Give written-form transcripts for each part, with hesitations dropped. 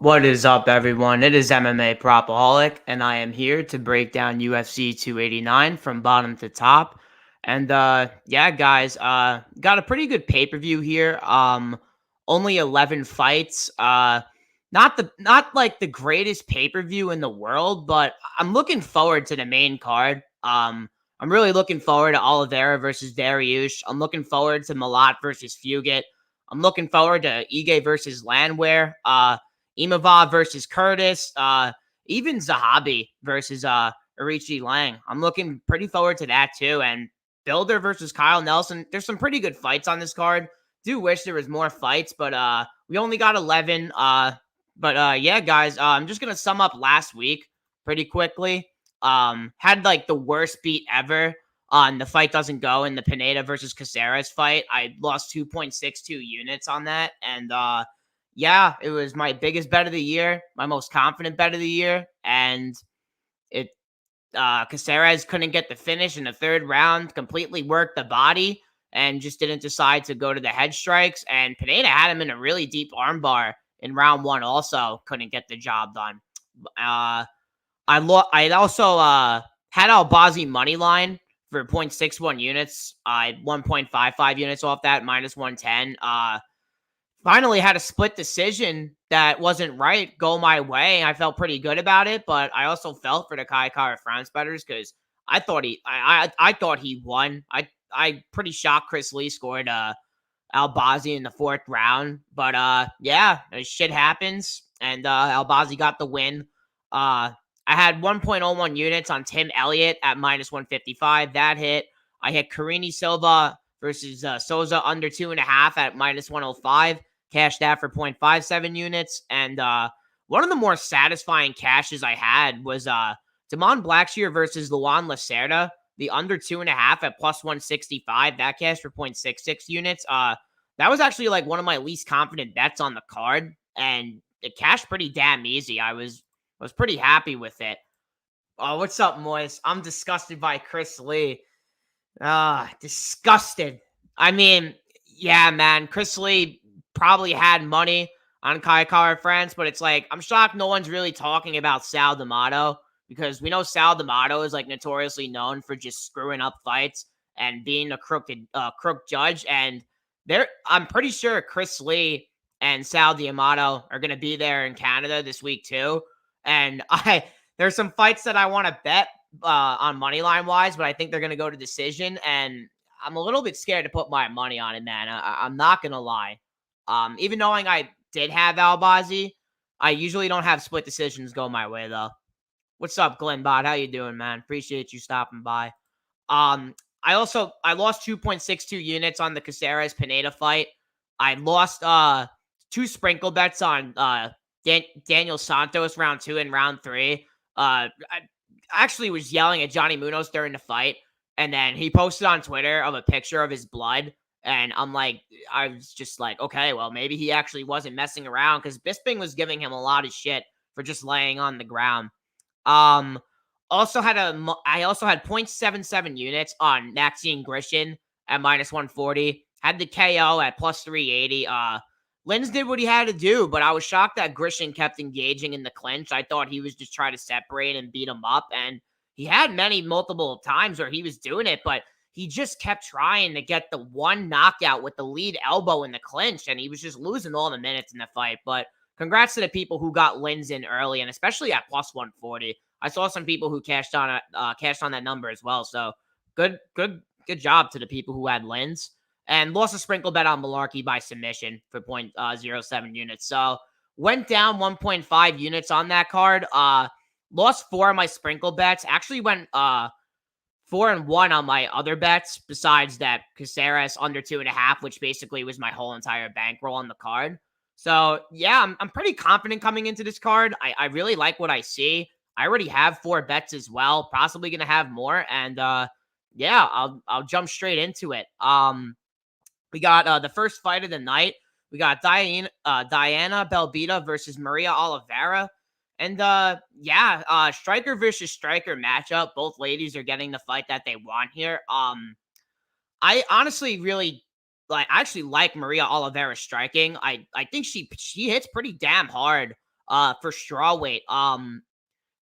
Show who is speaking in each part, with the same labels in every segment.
Speaker 1: What is up, everyone? It is MMA Propaholic, and I am here to break down UFC 289 from bottom to top. And yeah, guys, got a pretty good pay-per-view here. Only 11 fights. Not like the greatest pay-per-view in the world, but I'm looking forward to the main card. I'm really looking forward to Oliveira versus Dariush. I'm looking forward to Malat versus Fugit. I'm looking forward to Ige versus Landwehr. Imavov versus Curtis, even Zahabi versus Arichi Lang. I'm looking pretty forward to that too. And Builder versus Kyle Nelson. There's some pretty good fights on this card. Do wish there was more fights, but we only got 11. But yeah, guys, I'm just gonna sum up last week pretty quickly. Had like the worst beat ever on the fight doesn't go in the Pineda versus Caceres fight. I lost 2.62 units on that, and yeah, it was my biggest bet of the year, my most confident bet of the year, and it Caceres couldn't get the finish in the third round, completely worked the body, and just didn't decide to go to the head strikes. And Pineda had him in a really deep armbar in round one, also couldn't get the job done. I also had Albazi money line for 0.61 units. I 1.55 units off that, minus 110. Finally had a split decision that wasn't right go my way. I felt pretty good about it, but I also felt for the Kai Kara France betters because I thought he won. I pretty shocked Chris Lee scored Albazi in the fourth round, but yeah, shit happens, and Albazi got the win. I had 1.01 units on Tim Elliott at minus 155. That hit. I had Karini Silva versus Souza under 2.5 at minus 105. Cashed that for 0.57 units. And one of the more satisfying cashes I had was Damon Blackshear versus Luan Lacerda, the under 2.5 at plus 165. That cashed for 0.66 units. That was actually like one of my least confident bets on the card, and it cashed pretty damn easy. I was pretty happy with it. Oh, what's up, Moise? I'm disgusted by Chris Lee. Disgusted. I mean, yeah, man. Chris Lee probably had money on Kai Kara France, but it's like, I'm shocked no one's really talking about Sal D'Amato, because we know Sal D'Amato is like notoriously known for just screwing up fights and being a crook judge. And I'm pretty sure Chris Lee and Sal D'Amato are going to be there in Canada this week too. And there's some fights that I want to bet on money line wise, but I think they're going to go to decision, and I'm a little bit scared to put my money on it, man. I'm not going to lie. Even knowing I did have Albazi, I usually don't have split decisions go my way though. What's up, Glenbot? How you doing, man? Appreciate you stopping by. I lost 2.62 units on the Caceres Pineda fight. I lost two sprinkle bets on Daniel Santos round 2 and round 3. I actually was yelling at Johnny Munoz during the fight, and then he posted on Twitter of a picture of his blood, and I was just like, okay, well, maybe he actually wasn't messing around, because Bisping was giving him a lot of shit for just laying on the ground. I also had 0.77 units on Maxine Grishin at minus 140. Had the KO at plus 380. Lins did what he had to do, but I was shocked that Grishin kept engaging in the clinch. I thought he was just trying to separate and beat him up, and he had multiple times where he was doing it, but he just kept trying to get the one knockout with the lead elbow in the clinch, and he was just losing all the minutes in the fight. But congrats to the people who got Lins in early, and especially at plus 140. I saw some people who cashed on that number as well. So good job to the people who had Lins. And lost a sprinkle bet on Malarkey by submission for 0.07 units. So went down 1.5 units on that card. Lost 4 of my sprinkle bets. Actually went 4-1 on my other bets, besides that Caceres under 2.5, which basically was my whole entire bankroll on the card. So yeah, I'm pretty confident coming into this card. I really like what I see. I already have 4 bets as well, possibly gonna have more, and yeah, I'll jump straight into it. We got the first fight of the night. We got Diana Belbita versus Maria Oliveira. And yeah, striker versus striker matchup. Both ladies are getting the fight that they want here. I honestly really I actually like Maria Oliveira striking. I think she hits pretty damn hard. for strawweight.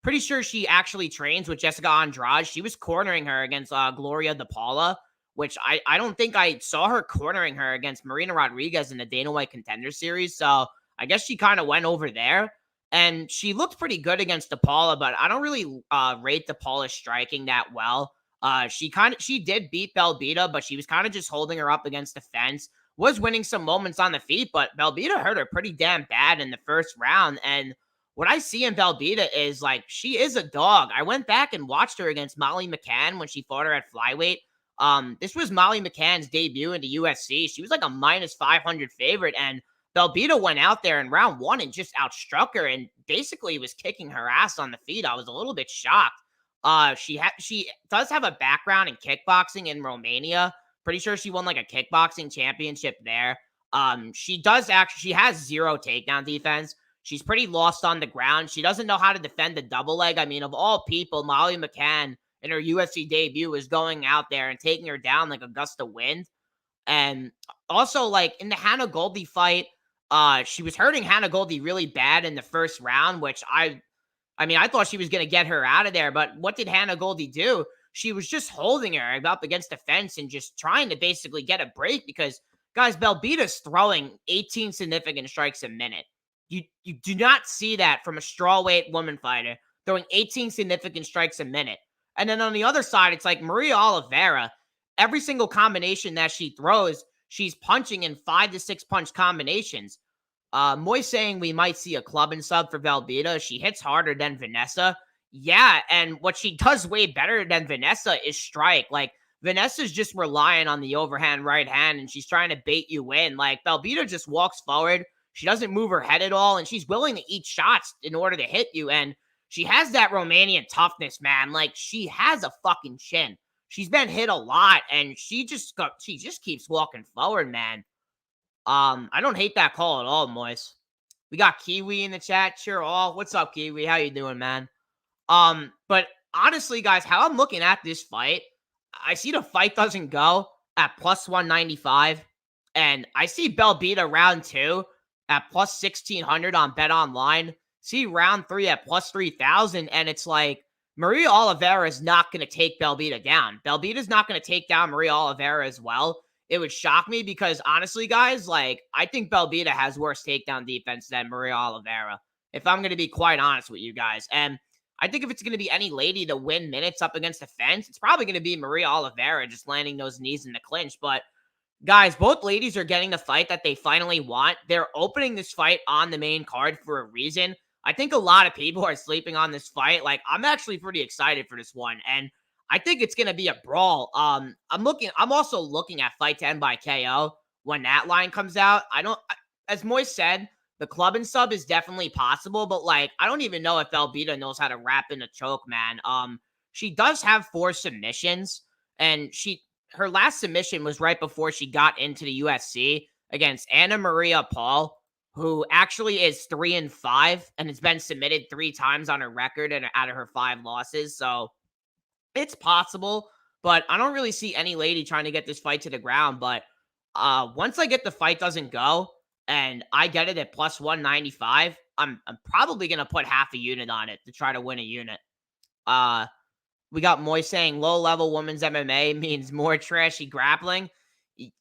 Speaker 1: Pretty sure she actually trains with Jessica Andrade. She was cornering her against Gloria DePaula, which I don't think I saw her cornering her against Marina Rodriguez in the Dana White Contender Series. So I guess she kind of went over there. And she looked pretty good against DePaula, but I don't really rate DePaula's striking that well. She did beat Belbita, but she was kind of just holding her up against the fence. Was winning some moments on the feet, but Belbita hurt her pretty damn bad in the first round. And what I see in Belbita is like she is a dog. I went back and watched her against Molly McCann when she fought her at flyweight. This was Molly McCann's debut in the UFC. She was like a minus 500 favorite, and Belbita went out there in round one and just outstruck her and basically was kicking her ass on the feet. I was a little bit shocked. She does have a background in kickboxing in Romania. Pretty sure she won like a kickboxing championship there. She has zero takedown defense. She's pretty lost on the ground. She doesn't know how to defend the double leg. I mean, of all people, Molly McCann in her UFC debut was going out there and taking her down like a gust of wind. And also, like in the Hannah Goldie fight, she was hurting Hannah Goldie really bad in the first round, which I mean, I thought she was going to get her out of there. But what did Hannah Goldie do? She was just holding her up against the fence and just trying to basically get a break because, guys, Belbita's throwing 18 significant strikes a minute. You do not see that from a strawweight woman fighter throwing 18 significant strikes a minute. And then on the other side, it's like Maria Oliveira. Every single combination that she throws, she's punching in 5 to 6 punch combinations. Moy saying we might see a club and sub for Belbita. She hits harder than Vanessa. Yeah, and what she does way better than Vanessa is strike. Like, Vanessa's just relying on the overhand right hand, and she's trying to bait you in. Like, Belbita just walks forward. She doesn't move her head at all, and she's willing to eat shots in order to hit you. And she has that Romanian toughness, man. Like, she has a fucking chin. She's been hit a lot, and she just keeps walking forward, man. I don't hate that call at all, Moise. We got Kiwi in the chat. Sure, all. What's up, Kiwi? How you doing, man? But honestly, guys, how I'm looking at this fight, I see the fight doesn't go at plus 195, and I see Belbita round 2 at plus 1,600 on Bet Online. See round 3 at plus 3,000, and it's like Maria Oliveira is not going to take Belbita down. Belbita's not going to take down Maria Oliveira as well. It would shock me because honestly, guys, like I think Belbita has worse takedown defense than Maria Oliveira. If I'm going to be quite honest with you guys, and I think if it's going to be any lady to win minutes up against the fence, it's probably going to be Maria Oliveira just landing those knees in the clinch. But guys, both ladies are getting the fight that they finally want. They're opening this fight on the main card for a reason. I think a lot of people are sleeping on this fight. Like, I'm actually pretty excited for this one. And I think it's going to be a brawl. I'm also looking at Fight to End by KO when that line comes out. As Moise said, the club and sub is definitely possible, but like, I don't even know if Belbita knows how to wrap in a choke, man. She does have 4 submissions, and her last submission was right before she got into the UFC against Anna Maria Paul, who actually is 3-5 and has been submitted 3 times on her record and out of her 5 losses. So it's possible, but I don't really see any lady trying to get this fight to the ground. But once I get the fight doesn't go and I get it at plus 195, I'm probably going to put half a unit on it to try to win a unit. We got Moy saying low-level women's MMA means more trashy grappling.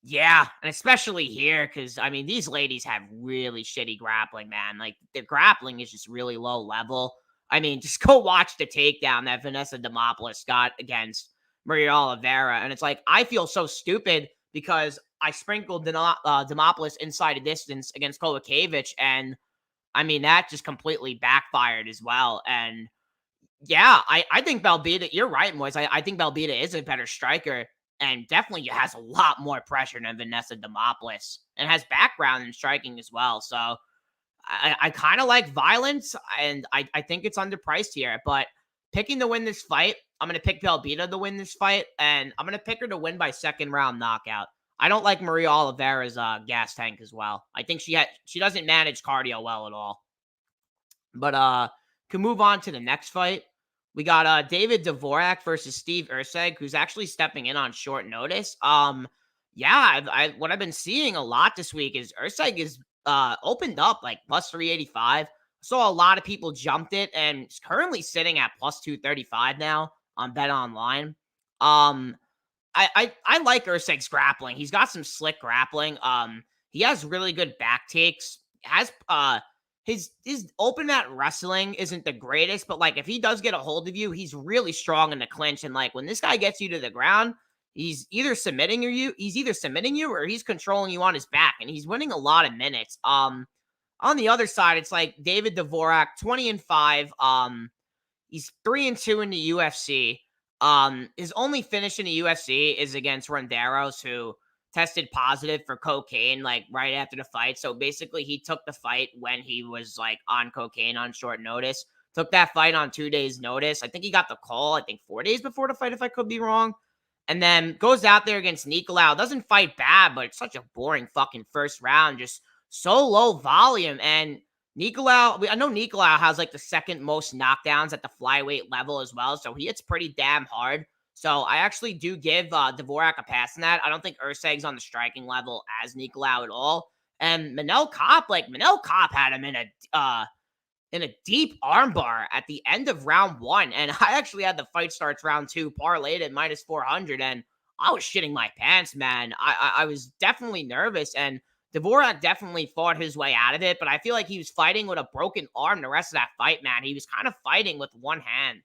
Speaker 1: Yeah, and especially here because, I mean, these ladies have really shitty grappling, man. Like, their grappling is just really low level. I mean, just go watch the takedown that Vanessa Demopoulos got against Maria Oliveira. And it's like, I feel so stupid because I sprinkled Demopoulos inside a distance against Kovacevic. And, I mean, that just completely backfired as well. And, yeah, I think Belbita, you're right, Moise. I think Belbita is a better striker and definitely has a lot more pressure than Vanessa Demopoulos and has background in striking as well. So, I kind of like violence, and I think it's underpriced here. But picking to win this fight, I'm going to pick Belbita to win this fight, and I'm going to pick her to win by second round knockout. I don't like Maria Oliveira's gas tank as well. I think she doesn't manage cardio well at all. But can move on to the next fight. We got David Dvorak versus Steve Erceg, who's actually stepping in on short notice. Yeah, what I've been seeing a lot this week is Erceg is opened up like plus 385. saw a lot of people jumped it, and it's currently sitting at plus 235 now on Bet Online. Um, I like Urseg's grappling. He's got some slick grappling. He has really good back takes. Has his open mat wrestling isn't the greatest, but like if he does get a hold of you, he's really strong in the clinch. And like when this guy gets you to the ground, he's either submitting you or he's controlling you on his back, and he's winning a lot of minutes. On the other side, it's like David Dvorak, 20-5. He's 3-2 in the UFC. His only finish in the UFC is against Ronderos, who tested positive for cocaine like right after the fight. So basically, he took the fight when he was like on cocaine on short notice. Took that fight on 2 days' notice. I think he got the call, I think 4 days before the fight, if I could be wrong. And then goes out there against Nicolau. Doesn't fight bad, but it's such a boring fucking first round. Just so low volume. And Nicolau, I know Nicolau has like the second most knockdowns at the flyweight level as well. So he hits pretty damn hard. So I actually do give Dvorak a pass in that. I don't think Urseg's on the striking level as Nicolau at all. And Manel Kopp had him in a deep armbar at the end of round 1. And I actually had the fight starts round 2 parlayed at minus 400. And I was shitting my pants, man. I was definitely nervous. And Dvorak definitely fought his way out of it. But I feel like he was fighting with a broken arm the rest of that fight, man. He was kind of fighting with one hand.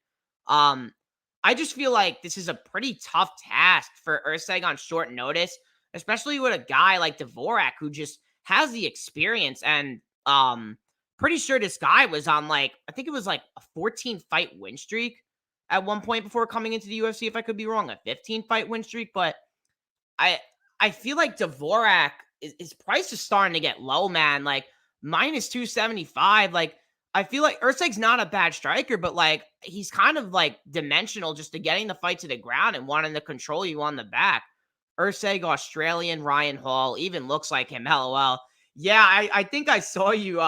Speaker 1: I just feel like this is a pretty tough task for Urseg on short notice, especially with a guy like Dvorak who just has the experience. And pretty sure this guy was on like, I think it was like a 14 fight win streak at one point before coming into the UFC, if I could be wrong, a 15 fight win streak. But I I feel like Dvorak, his price is starting to get low, man. Like minus 275. Like I feel like Urseg's not a bad striker, but like he's kind of like dimensional just to getting the fight to the ground and wanting to control you on the back. Urseg, Australian, Ryan Hall, even looks like him. LOL. Yeah, I think I saw you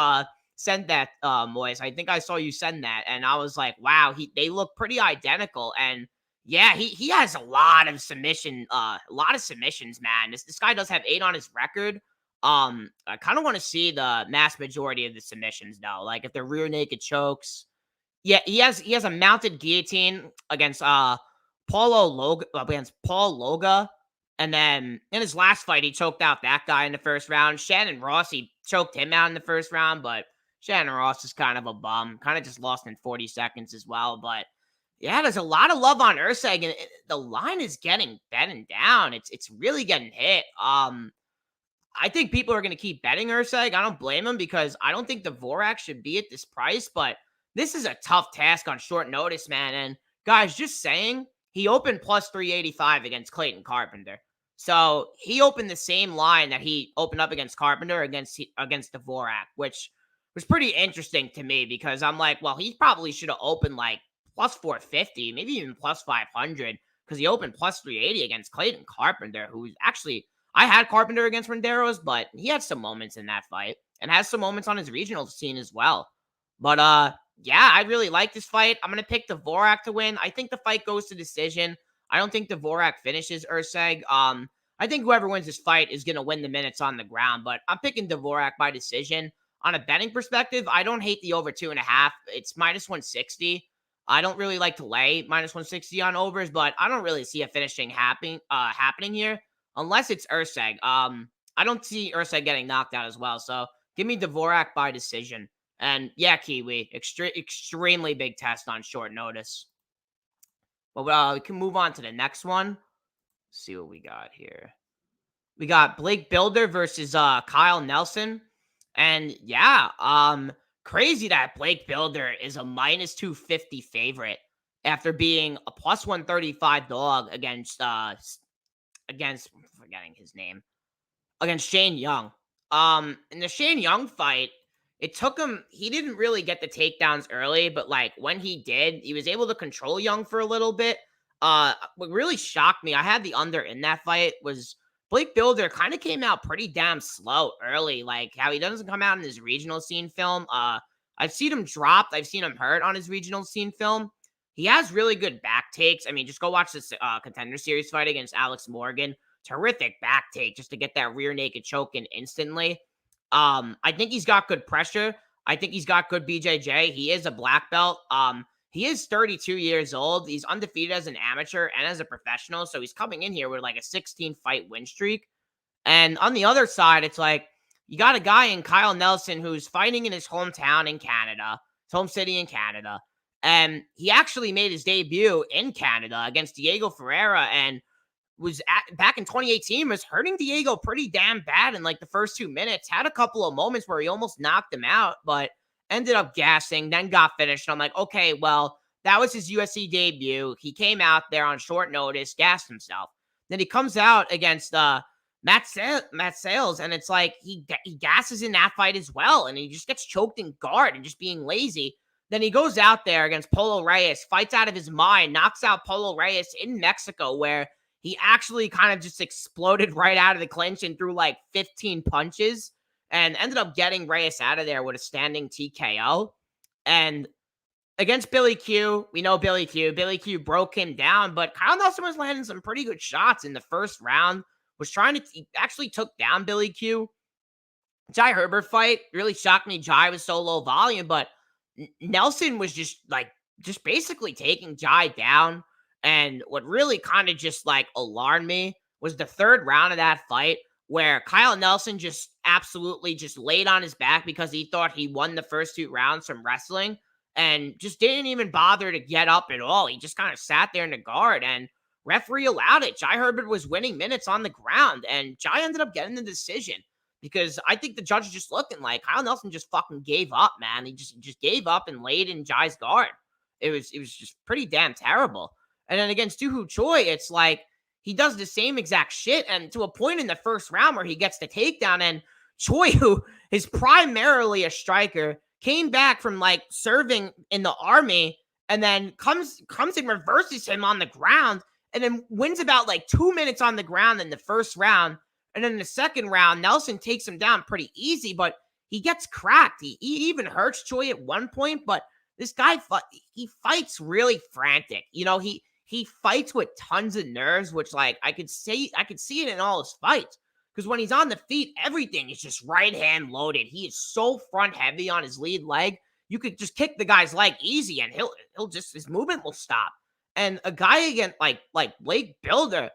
Speaker 1: send that, Moise. I think I saw you send that, and I was like, wow, they look pretty identical. And yeah, he has a lot of submissions, man. This guy does have 8 on his record. I kind of want to see the mass majority of the submissions though. Like if they're rear naked chokes. Yeah, he has a mounted guillotine against Paul Loga. And then in his last fight, he choked out that guy in the first round. Shannon Ross, he choked him out in the first round, but Shannon Ross is kind of a bum. Kind of just lost in 40 seconds as well. But yeah, there's a lot of love on Urseg, and the line is getting betting down. It's really getting hit. I think people are going to keep betting Urseg. I don't blame them because I don't think Dvorak should be at this price, but this is a tough task on short notice, man. And guys, just saying, he opened plus 385 against Clayton Carpenter. So he opened the same line that he opened up against Carpenter against Dvorak, which was pretty interesting to me because I'm like, well, he probably should have opened like plus 450, maybe even plus 500 because he opened plus 380 against Clayton Carpenter, who's actually, I had Carpenter against Renderos, but he had some moments in that fight and has some moments on his regional scene as well. But yeah, I really like this fight. I'm going to pick Dvorak to win. I think the fight goes to decision. I don't think Dvorak finishes Urseg. I think whoever wins this fight is going to win the minutes on the ground, but I'm picking Dvorak by decision. On a betting perspective, I don't hate the over 2.5. It's minus 160. I don't really like to lay minus 160 on overs, but I don't really see a finishing happening here unless it's Urseg. I don't see Urseg getting knocked out as well. So give me Dvorak by decision. And yeah, Kiwi, extremely big test on short notice. But we can move on to the next one. Let's see what we got here. We got Blake Builder versus Kyle Nelson. And yeah, crazy that Blake Builder is a minus 250 favorite after being a plus 135 dog against I'm forgetting his name, against Shane Young. In the Shane Young fight, it took him, he didn't really get the takedowns early, but like when he did, he was able to control Young for a little bit. What really shocked me, I had the under in that fight, was Blake Builder kind of came out pretty damn slow early, like how he doesn't come out in his regional scene film. I've seen him dropped, I've seen him hurt on his regional scene film. He has really good back takes. I mean, just go watch this Contender Series fight against Alex Morgan. Terrific back take just to get that rear naked choke in instantly. I think he's got good pressure. I think he's got good BJJ. He is a black belt. He is 32 years old. He's undefeated as an amateur and as a professional. So he's coming in here with like a 16 fight win streak. And on the other side, it's like you got a guy in Kyle Nelson who's fighting in his hometown in Canada, his home city in Canada. And he actually made his debut in Canada against Diego Ferreira and back in 2018 was hurting Diego pretty damn bad in like the first 2 minutes. Had a couple of moments where he almost knocked him out, but ended up gassing, then got finished. And I'm like, okay, well, that was his UFC debut. He came out there on short notice, gassed himself. Then he comes out against Matt Sales, and it's like he gasses in that fight as well, and he just gets choked in guard and just being lazy. Then he goes out there against Polo Reyes, fights out of his mind, knocks out Polo Reyes in Mexico, where he actually kind of just exploded right out of the clinch and threw like 15 punches and ended up getting Reyes out of there with a standing TKO. And against Billy Q, we know Billy Q. Billy Q broke him down, but Kyle Nelson was landing some pretty good shots in the first round. He actually took down Billy Q. Jai Herbert fight really shocked me. Jai was so low volume, but Nelson was just basically taking Jai down. And what really kind of just like alarmed me was the third round of that fight where Kyle Nelson just absolutely just laid on his back because he thought he won the first 2 rounds from wrestling and just didn't even bother to get up at all. He just kind of sat there in the guard and referee allowed it. Jai Herbert was winning minutes on the ground and Jai ended up getting the decision because I think the judge is just looking like Kyle Nelson just fucking gave up, man. He just gave up and laid in Jai's guard. It was just pretty damn terrible. And then against Dooho Choi, it's like he does the same exact shit. And to a point in the first round where he gets the takedown, and Choi, who is primarily a striker, came back from like serving in the army and then comes and reverses him on the ground and then wins about like 2 minutes on the ground in the first round. And then in the second round, Nelson takes him down pretty easy, but he gets cracked. He even hurts Choi at one point, but this guy, he fights really frantic. You know, he fights with tons of nerves, which like I could see it in all his fights. Because when he's on the feet, everything is just right hand loaded. He is so front heavy on his lead leg. You could just kick the guy's leg easy and he'll just, his movement will stop. And a guy again like Blake Builder,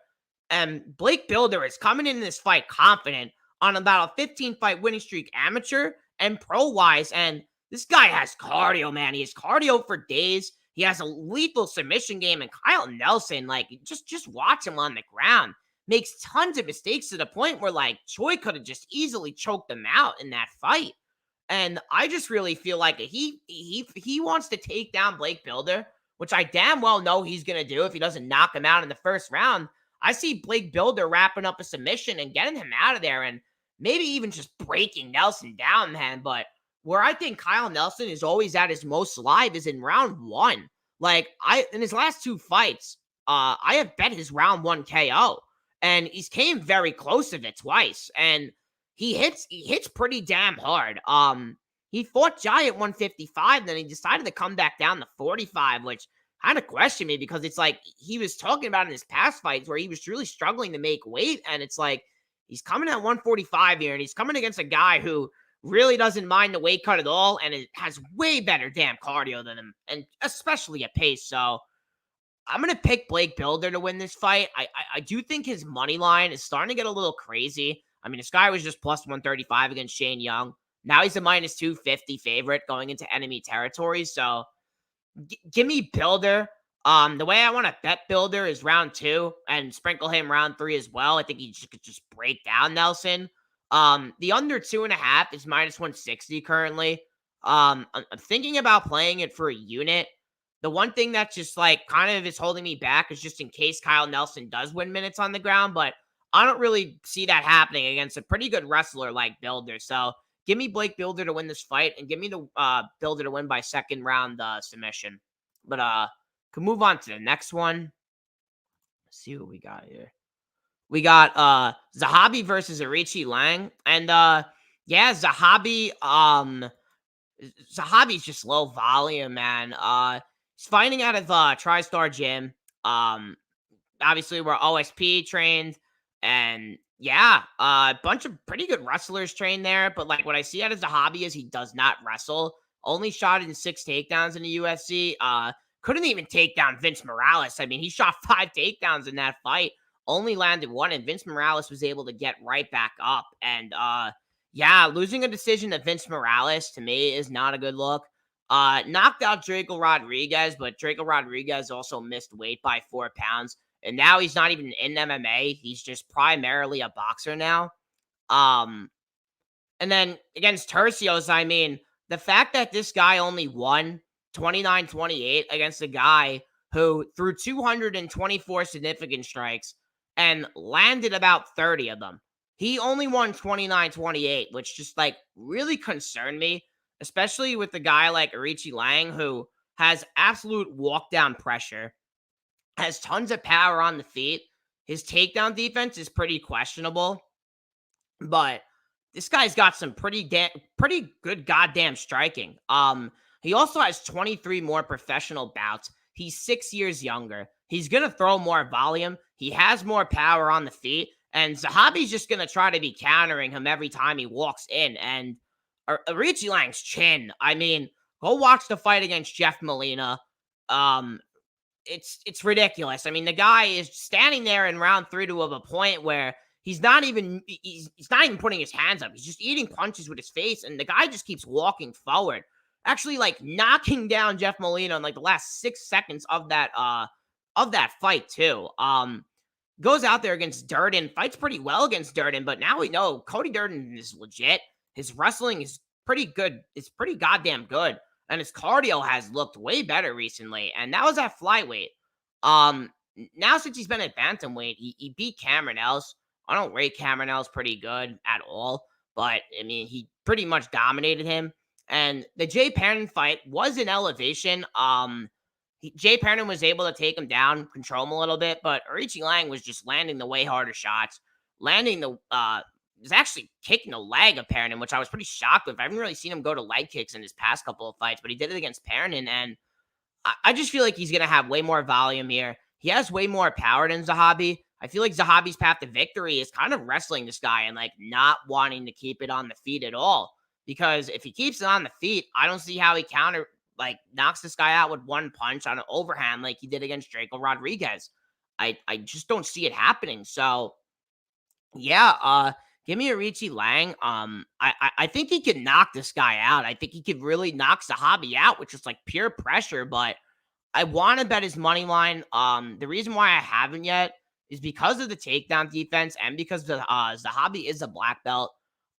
Speaker 1: and Blake Builder is coming in this fight confident on about a 15 fight winning streak, amateur and pro wise. And this guy has cardio, man. He has cardio for days. He has a lethal submission game, and Kyle Nelson, like, just watch him on the ground. Makes tons of mistakes to the point where, like, Choi could have just easily choked him out in that fight. And I just really feel like he wants to take down Blake Builder, which I damn well know he's going to do if he doesn't knock him out in the first round. I see Blake Builder wrapping up a submission and getting him out of there and maybe even just breaking Nelson down, man. But where I think Kyle Nelson is always at his most live is in round 1. Like, in his last 2 fights, I have bet his round 1 KO, and he's came very close of it twice, and he hits pretty damn hard. He fought Jai at 155, then he decided to come back down to 45, which kind of questioned me because it's like he was talking about in his past fights where he was really struggling to make weight, and it's like he's coming at 145 here, and he's coming against a guy who really doesn't mind the weight cut at all, and it has way better damn cardio than him, and especially at pace. So I'm going to pick Blake Builder to win this fight. I do think his money line is starting to get a little crazy. I mean, this guy was just plus 135 against Shane Young. Now he's a minus 250 favorite going into enemy territory. So give me Builder. The way I want to bet Builder is round 2 and sprinkle him round 3 as well. I think he could just break down Nelson. The under 2.5 is minus 160 currently. I'm thinking about playing it for a unit. The one thing that's just like kind of is holding me back is just in case Kyle Nelson does win minutes on the ground, but I don't really see that happening against a pretty good wrestler like Builder. So give me Blake Builder to win this fight and give me the Builder to win by second round submission. But can move on to the next one. Let's see what we got here. We got Zahabi versus Arichi Lang. And yeah, Zahabi's just low volume, man. He's fighting out of TriStar Gym. Obviously we're OSP trained, and Yeah, a bunch of pretty good wrestlers train there, but like what I see out as a hobby is he does not wrestle. Only shot in 6 takedowns in the UFC. Couldn't even take down Vince Morales. I mean, he shot 5 takedowns in that fight, only landed one, and Vince Morales was able to get right back up. And yeah, losing a decision to Vince Morales to me is not a good look. Knocked out Draco Rodriguez, but Draco Rodriguez also missed weight by 4 pounds. And now he's not even in MMA. He's just primarily a boxer now. Um, and then against Tercios, I mean, the fact that this guy only won 29-28 against a guy who threw 224 significant strikes and landed about 30 of them. He only won 29-28, which just like really concerned me, especially with the guy like Arichi Lang, who has absolute walk down pressure, has tons of power on the feet. His takedown defense is pretty questionable, but this guy's got some pretty good goddamn striking. He also has 23 more professional bouts. He's 6 years younger. He's gonna throw more volume. He has more power on the feet, and Zahabi's just gonna try to be countering him every time he walks in. And Arichi Lang's chin. I mean, go watch the fight against Jeff Molina. Um, it's ridiculous. I mean, the guy is standing there in round 3 to a point where he's not even putting his hands up. He's just eating punches with his face, and the guy just keeps walking forward. Actually, like knocking down Jeff Molina in like the last 6 seconds of that fight too. Goes out there against Durden, fights pretty well against Durden, but now we know Cody Durden is legit. His wrestling is pretty good. It's pretty goddamn good. And his cardio has looked way better recently. And that was at flyweight. Now since he's been at bantamweight, he beat Cameron Else. I don't rate Cameron Else pretty good at all, but I mean he pretty much dominated him. And the Jay Perrin fight was an elevation. Jay Perrin was able to take him down, control him a little bit, but Arichi Lang was just landing the way harder shots, landing the was actually kicking the leg of Perrin, which I was pretty shocked with. I haven't really seen him go to leg kicks in his past couple of fights, but he did it against Perrin, and I just feel like he's gonna have way more volume here. He has way more power than Zahabi. I feel like Zahabi's path to victory is kind of wrestling this guy and like not wanting to keep it on the feet at all. Because if he keeps it on the feet, I don't see how he knocks this guy out with one punch on an overhand like he did against Draco Rodriguez. I just don't see it happening. So yeah, give me a Richie Lang. I think he could knock this guy out. I think he could really knock Zahabi out, which is like pure pressure. But I want to bet his money line. The reason why I haven't yet is because of the takedown defense and because Zahabi is a black belt.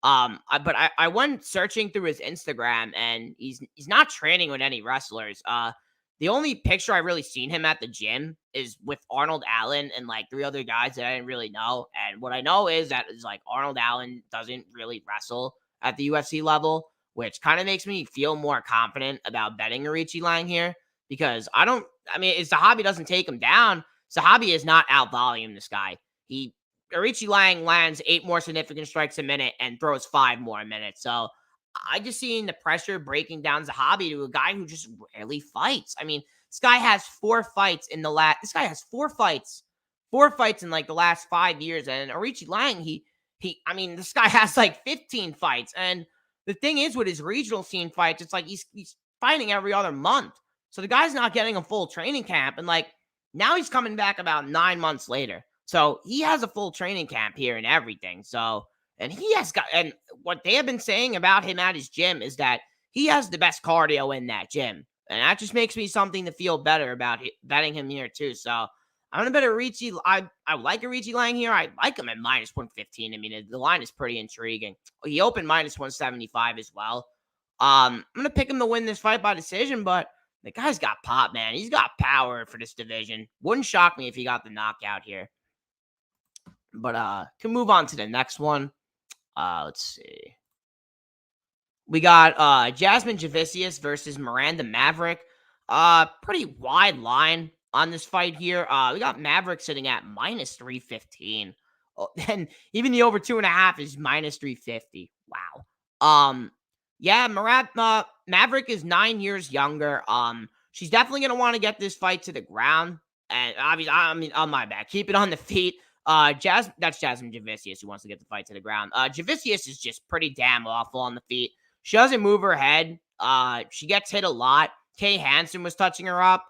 Speaker 1: But I went searching through his Instagram and he's not training with any wrestlers. The only picture I really seen him at the gym is with Arnold Allen and like 3 other guys that I didn't really know. And what I know is that is like Arnold Allen doesn't really wrestle at the UFC level, which kind of makes me feel more confident about betting Arichi Lang here because I mean, if Zahabi doesn't take him down, Zahabi is not out volume this guy. Arichi Lang lands 8 more significant strikes a minute and throws 5 more a minute. So I just seen the pressure breaking down Zahabi to a guy who just rarely fights. I mean, this guy has 4 fights in the last. This guy has 4 fights in like the last 5 years. And Arichi Lang, I mean, this guy has like 15 fights. And the thing is, with his regional scene fights, it's like he's fighting every other month. So the guy's not getting a full training camp. And like now he's coming back about 9 months later. So he has a full training camp here and everything. And what they have been saying about him at his gym is that he has the best cardio in that gym. And that just makes me something to feel better about betting him here too. So I'm going to bet I like Arichi Lang here. I like him at minus 115. I mean, the line is pretty intriguing. He opened minus 175 as well. I'm going to pick him to win this fight by decision, but the guy's got pop, man. He's got power for this division. Wouldn't shock me if he got the knockout here. But can move on to the next one. Let's see. We got Jasmine Javicius versus Miranda Maverick. Pretty wide line on this fight here. We got Maverick sitting at minus 315. And even the over 2.5 is minus 350. Wow. Yeah, Maverick is 9 years younger. She's definitely gonna want to get this fight to the ground. And obviously, I mean, on my back, keep it on the feet. That's Jasmine Javicius who wants to get the fight to the ground. Javicius is just pretty damn awful on the feet. She doesn't move her head. She gets hit a lot. Kay Hansen was touching her up.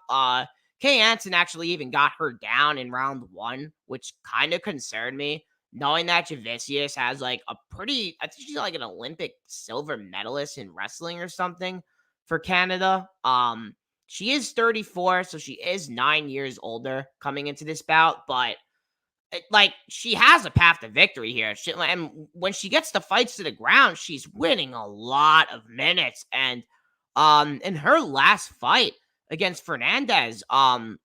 Speaker 1: Kay Hansen actually even got her down in round 1, which kind of concerned me, knowing that Javicius has like a pretty, I think she's like an Olympic silver medalist in wrestling or something for Canada. She is 34, so she is 9 years older coming into this bout, but like she has a path to victory here. And when she gets the fights to the ground, she's winning a lot of minutes. And in her last fight against Fernandez, I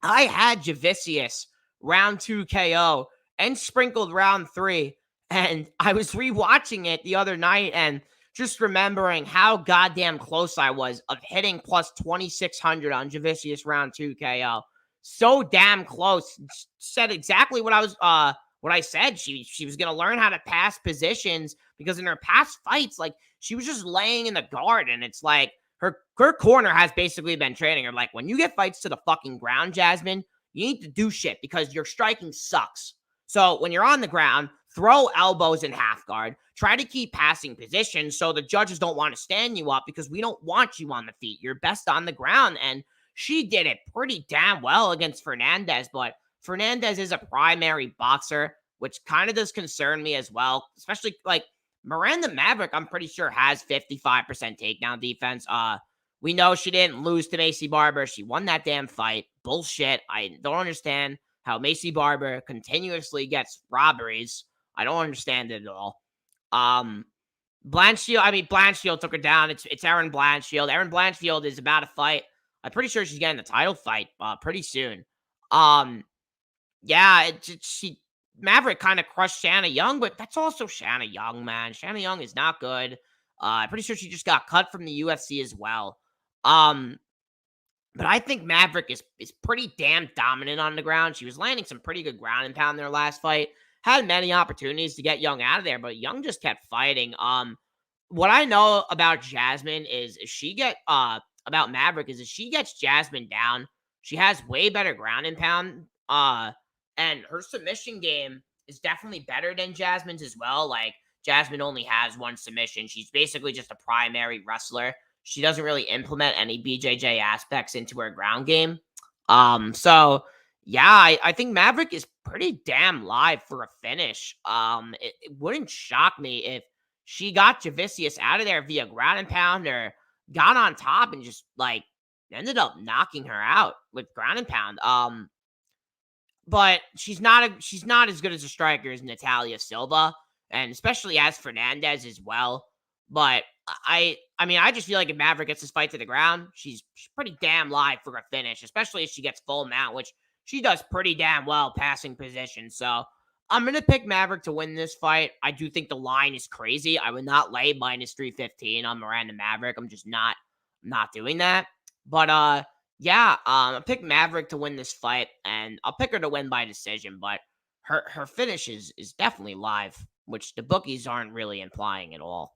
Speaker 1: had Javicius round 2 KO and sprinkled round 3. And I was rewatching it the other night and just remembering how goddamn close I was of hitting plus 2,600 on Javicius round 2 KO. So damn close. Said exactly what I said. She was gonna learn how to pass positions because in her past fights, like she was just laying in the guard, and it's like her corner has basically been training her like, when you get fights to the fucking ground, Jasmine, you need to do shit because your striking sucks. So when you're on the ground, throw elbows in half guard. Try to keep passing positions so the judges don't want to stand you up because we don't want you on the feet. You're best on the ground. And she did it pretty damn well against Fernandez, but Fernandez is a primary boxer, which kind of does concern me as well, especially like Miranda Maverick, I'm pretty sure has 55% takedown defense. We know she didn't lose to Macy Barber. She won that damn fight. Bullshit. I don't understand how Macy Barber continuously gets robberies. I don't understand it at all. Blanchfield took her down. It's Erin Blanchfield. Erin Blanchfield is about to fight. I'm pretty sure she's getting the title fight pretty soon. Yeah, Maverick kind of crushed Shanna Young, but that's also Shanna Young, man. Shanna Young is not good. I'm pretty sure she just got cut from the UFC as well. But I think Maverick is pretty damn dominant on the ground. She was landing some pretty good ground and pound in their last fight. Had many opportunities to get Young out of there, but Young just kept fighting. What I know about Jasmine is if she about Maverick is if she gets Jasmine down, she has way better ground and pound. And her submission game is definitely better than Jasmine's as well. Like Jasmine only has one submission. She's basically just a primary wrestler. She doesn't really implement any BJJ aspects into her ground game. So yeah, I think Maverick is pretty damn live for a finish. It wouldn't shock me if she got Javicius out of there via ground and pound or got on top and just like ended up knocking her out with ground and pound. But she's not as good as a striker as Natalia Silva, and especially as Fernandez as well. But I just feel like if Maverick gets this fight to the ground, she's pretty damn live for a finish, especially if she gets full mount, which she does pretty damn well passing position. So I'm going to pick Maverick to win this fight. I do think the line is crazy. I would not lay minus 315 on Miranda Maverick. I'm just not doing that. But yeah, I pick Maverick to win this fight, and I'll pick her to win by decision, but her finish is definitely live, which the bookies aren't really implying at all.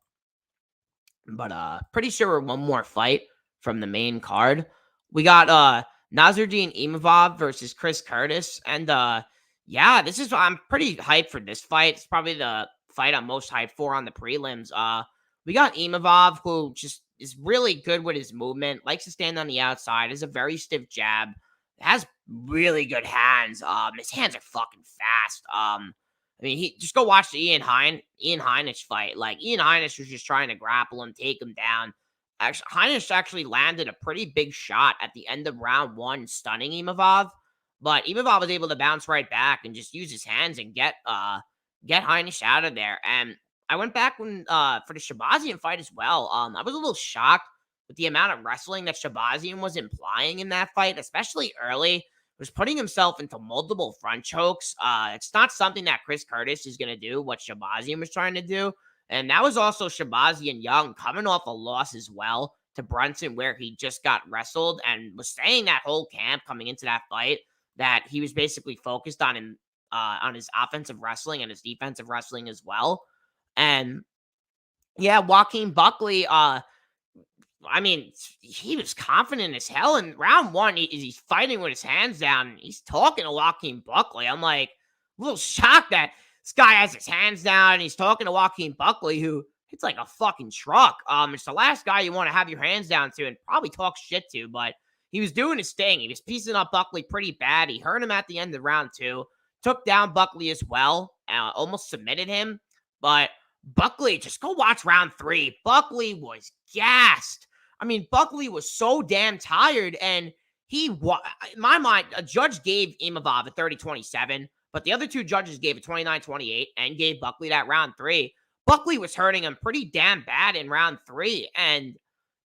Speaker 1: But pretty sure we're one more fight from the main card. We got Nasruddin Imavov versus Chris Curtis. And yeah, I'm pretty hyped for this fight. It's probably the fight I'm most hyped for on the prelims. We got Imavov, who just is really good with his movement, likes to stand on the outside, has a very stiff jab, has really good hands. His hands are fucking fast. He just go watch the Ian Heinisch fight. Like Ian Heinisch was just trying to grapple him, take him down. Actually, Heinisch actually landed a pretty big shot at the end of round 1, stunning Imavov. But Imavov was able to bounce right back and just use his hands and get Heinisch out of there. And I went back for the Shabazian fight as well. I was a little shocked with the amount of wrestling that Shabazian was implying in that fight, especially early. Was putting himself into multiple front chokes. It's not something that Chris Curtis is going to do, what Shabazian was trying to do. And that was also Shabazian Young coming off a loss as well to Brunson, where he just got wrestled and was saying that whole camp coming into that fight that he was basically focused on his offensive wrestling and his defensive wrestling as well. And yeah, Joaquin Buckley, he was confident as hell in round 1. He's fighting with his hands down. He's talking to Joaquin Buckley. I'm like, a little shocked that this guy has his hands down and he's talking to Joaquin Buckley, who hits like a fucking truck. It's the last guy you want to have your hands down to and probably talk shit to, but he was doing his thing. He was piecing up Buckley pretty bad. He hurt him at the end of round 2, took down Buckley as well, almost submitted him. But Buckley, just go watch round 3. Buckley was gassed. I mean, Buckley was so damn tired, and in my mind, a judge gave Imavov a 30-27, but the other 2 judges gave a 29-28 and gave Buckley that round 3. Buckley was hurting him pretty damn bad in round 3, and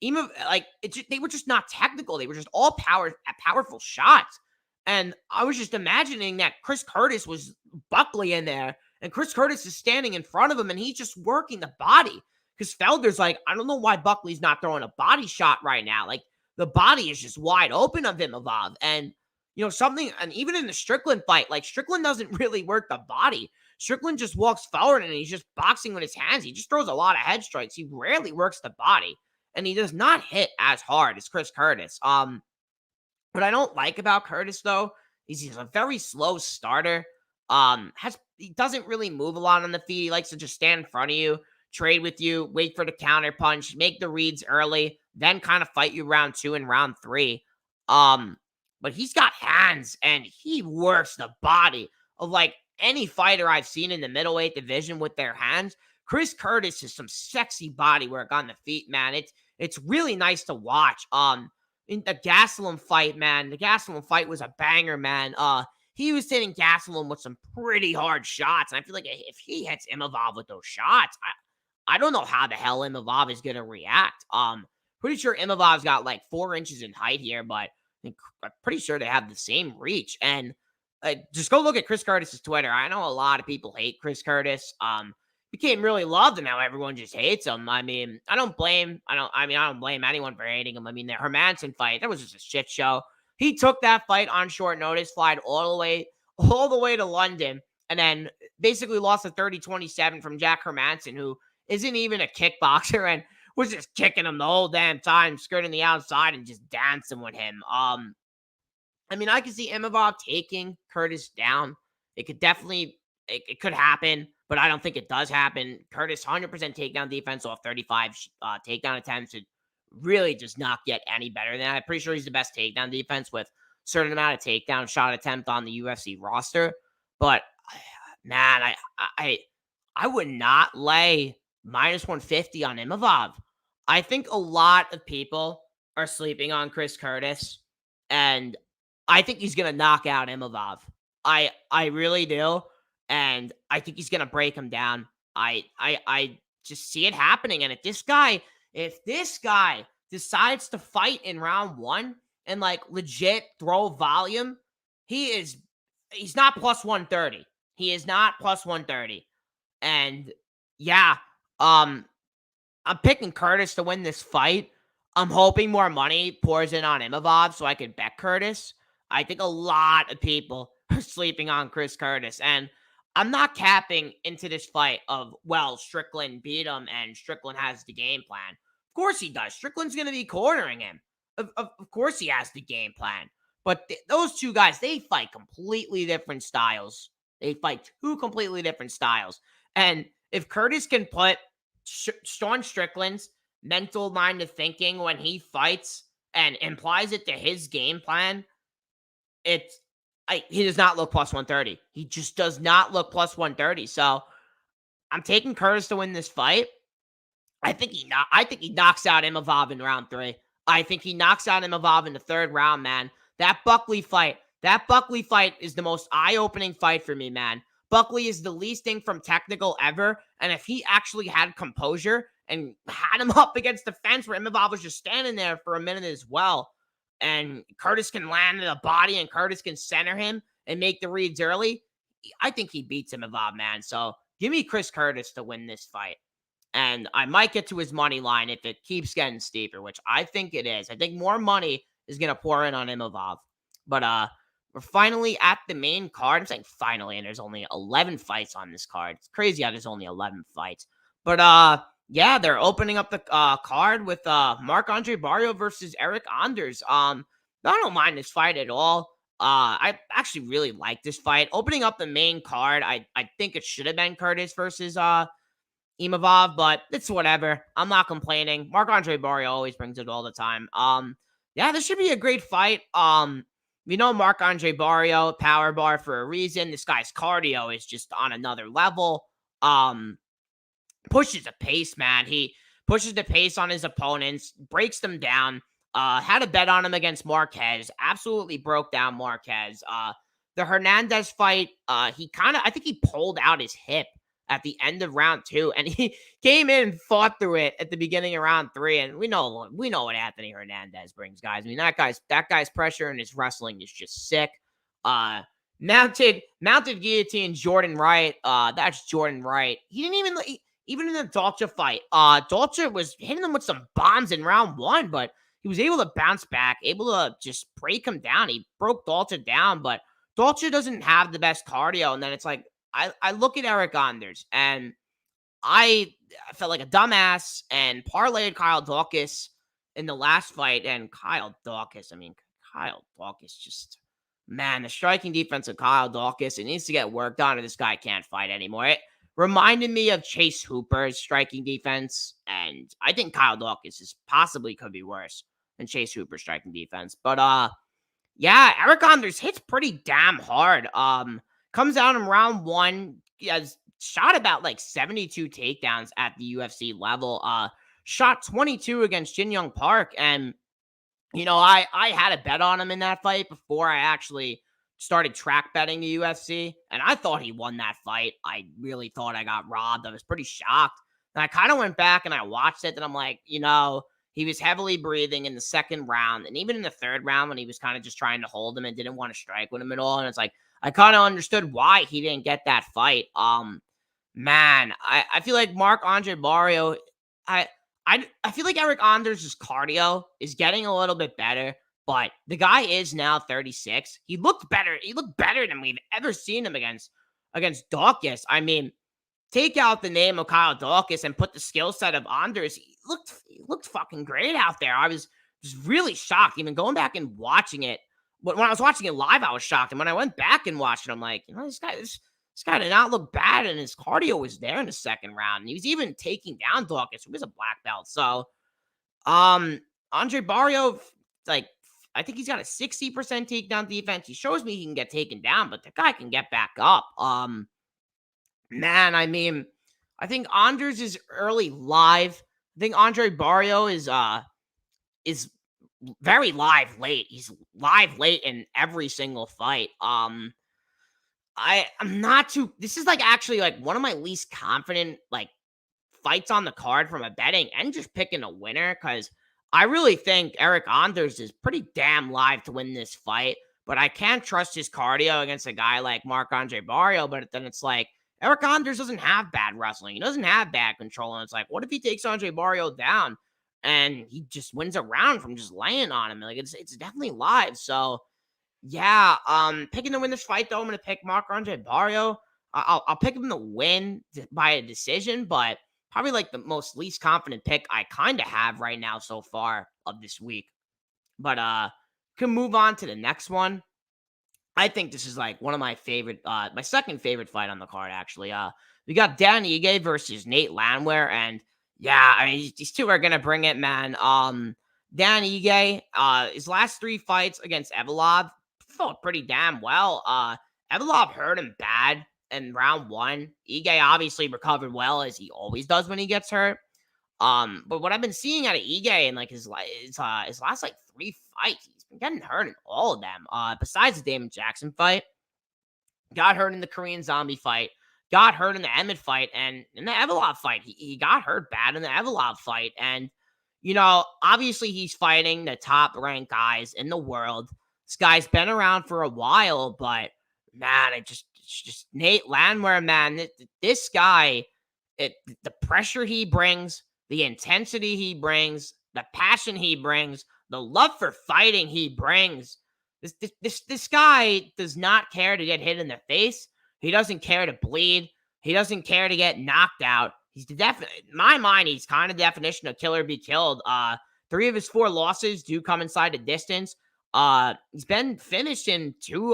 Speaker 1: they were just not technical. They were just all powerful shots. And I was just imagining that Chris Curtis was Buckley in there, and Chris Curtis is standing in front of him, and he's just working the body. Because Felder's like, I don't know why Buckley's not throwing a body shot right now. Like, the body is just wide open of Imavov. And, and even in the Strickland fight, like, Strickland doesn't really work the body. Strickland just walks forward, and he's just boxing with his hands. He just throws a lot of head strikes. He rarely works the body. And he does not hit as hard as Chris Curtis. What I don't like about Curtis, though, is he's a very slow starter. He doesn't really move a lot on the feet. He likes to just stand in front of you, trade with you, wait for the counter punch, make the reads early, then kind of fight you round 2 and round 3. But he's got hands, and he works the body of like any fighter I've seen in the middleweight division with their hands. Chris Curtis is some sexy body work on the feet, man. It's really nice to watch. In the Gastelum fight, man, the Gastelum fight was a banger, man. He was hitting Gastelum with some pretty hard shots, and I feel like if he hits Imavov with those shots, I don't know how the hell Imavov is gonna react. Pretty sure Imavov's got like 4 inches in height here, but I'm pretty sure they have the same reach. And just go look at Chris Curtis's Twitter. I know a lot of people hate Chris Curtis. Became really loved, and now everyone just hates him. I mean, I don't blame anyone for hating him. I mean, the Hermanson fight, that was just a shit show. He took that fight on short notice, flied all the way to London, and then basically lost a 30-27 from Jack Hermanson, who isn't even a kickboxer, and was just kicking him the whole damn time, skirting the outside and just dancing with him. I mean, I could see Imavov taking Curtis down. It could definitely, it could happen, but I don't think it does happen. Curtis, 100% takedown defense off 35 takedown attempts. It really does not get any better than that. I'm pretty sure he's the best takedown defense with a certain amount of takedown shot attempt on the UFC roster. But, man, I would not lay -150 on Imavov. I think a lot of people are sleeping on Chris Curtis, and I think he's going to knock out Imavov. I really do. And I think he's going to break him down. I just see it happening. And if this guy decides to fight in round 1 and like legit throw volume, he's not +130. He is not +130. And yeah, I'm picking Curtis to win this fight. I'm hoping more money pours in on Imavov so I could bet Curtis. I think a lot of people are sleeping on Chris Curtis, and I'm not capping into this fight of, well, Strickland beat him and Strickland has the game plan. Of course he does. Strickland's going to be cornering him. Of course he has the game plan. But those two guys, they fight completely different styles. They fight 2 completely different styles. And if Curtis can put Sean Strickland's mental mind of thinking when he fights and implies it to his game plan, he does not look +130. He just does not look +130. So I'm taking Curtis to win this fight. I think he knocks out Imavov in round 3. I think he knocks out Imavov in the 3rd round, man. That Buckley fight is the most eye-opening fight for me, man. Buckley is the least thing from technical ever, and if he actually had composure and had him up against the fence where Imavov was just standing there for a minute as well, and Curtis can land in the body and Curtis can center him and make the reads early, I think he beats Imavov, man. So give me Chris Curtis to win this fight. And I might get to his money line if it keeps getting steeper, which I think it is. I think more money is going to pour in on Imavov. But we're finally at the main card. I'm saying finally, and there's only 11 fights on this card. It's crazy how there's only 11 fights. But yeah, they're opening up the card with Marc-Andre Barrio versus Eric Anders. I don't mind this fight at all. I actually really like this fight. Opening up the main card, I think it should have been Curtis versus Imavov, but it's whatever. I'm not complaining. Marc-Andre Barrio always brings it all the time. Yeah, this should be a great fight. We know Marc-Andre Barrio, power bar for a reason. This guy's cardio is just on another level. Um, Pushes the pace, man. He pushes the pace on his opponents, breaks them down. Had a bet on him against Marquez. Absolutely broke down Marquez. The Hernandez fight, I think he pulled out his hip at the end of round 2, and he came in and fought through it at the beginning of round 3. And we know what Anthony Hernandez brings, guys. I mean, that guy's pressure and his wrestling is just sick. Mounted guillotine Jordan Wright. That's Jordan Wright. He didn't even in the Dolce fight, Dolce was hitting him with some bombs in round 1, but he was able to bounce back, able to just break him down. He broke Dolce down, but Dolce doesn't have the best cardio. And then it's like, I look at Eric Anders, and I felt like a dumbass and parlayed Kyle Dawkins in the last fight. And Kyle Dawkins just, man, the striking defense of Kyle Dawkins, it needs to get worked on, and this guy can't fight anymore. It reminded me of Chase Hooper's striking defense, and I think Kyle Dawkins could be worse than Chase Hooper's striking defense. But yeah, Eric Anders hits pretty damn hard. Comes out in round 1. He has shot about like 72 takedowns at the UFC level. Shot 22 against Jin Young Park, and I had a bet on him in that fight before I actually started track betting the UFC, and I thought he won that fight. I really thought I got robbed. I was pretty shocked. And I kind of went back and I watched it, and I'm like, he was heavily breathing in the second round, and even in the third round when he was kind of just trying to hold him and didn't want to strike with him at all. And it's like, I kind of understood why he didn't get that fight. Man, I feel like Marc-Andre Barrio, I feel like Eric Anders' cardio is getting a little bit better, but the guy is now 36. He looked better. He looked better than we've ever seen him against Dawkins. I mean, take out the name of Kyle Dawkins and put the skill set of Anders. He looked fucking great out there. I was just really shocked. Even going back and watching it, when I was watching it live, I was shocked. And when I went back and watched it, I'm like, this guy did not look bad, and his cardio was there in the second round. And he was even taking down Dawkins, who was a black belt. So, Andre Barrio, like, I think he's got a 60% takedown defense. He shows me he can get taken down, but the guy can get back up. Man, I mean, I think Anders is early live. I think Andre Barrio is very live late. He's live late in every single fight. I'm not too. This is like actually like one of my least confident like fights on the card from a betting and just picking a winner, because I really think Eric Anders is pretty damn live to win this fight, but I can't trust his cardio against a guy like Marc-Andre Barrio. But then it's like, Eric Anders doesn't have bad wrestling. He doesn't have bad control. And it's like, what if he takes Andre Barrio down and he just wins a round from just laying on him? Like, it's definitely live. So yeah, picking to win this fight, though, I'm going to pick Marc-Andre Barrio. I'll pick him to win by a decision, but probably like the most least confident pick I kind of have right now so far of this week. But can move on to the next one. I think this is like one of my favorite, my second favorite fight on the card, actually. We got Dan Ige versus Nate Landwehr, and yeah, I mean, these two are gonna bring it, man. Dan Ige, his last 3 fights against Evolov fought pretty damn well. Evolov hurt him bad in round 1. Ige obviously recovered well, as he always does when he gets hurt. But what I've been seeing out of Ige in like his last like 3 fights, he's been getting hurt in all of them. Besides the Damon Jackson fight, got hurt in the Korean Zombie fight, got hurt in the Emmett fight, and in the Evolov fight, he got hurt bad in the Evolov fight. And obviously he's fighting the top ranked guys in the world. This guy's been around for a while, but man, it's just Nate Landwehr, man. This guy, the pressure he brings, the intensity he brings, the passion he brings, the love for fighting he brings. This guy does not care to get hit in the face. He doesn't care to bleed. He doesn't care to get knocked out. He's in my mind, he's kind of the definition of killer be killed. 3 of his 4 losses do come inside the distance. He's been finished in two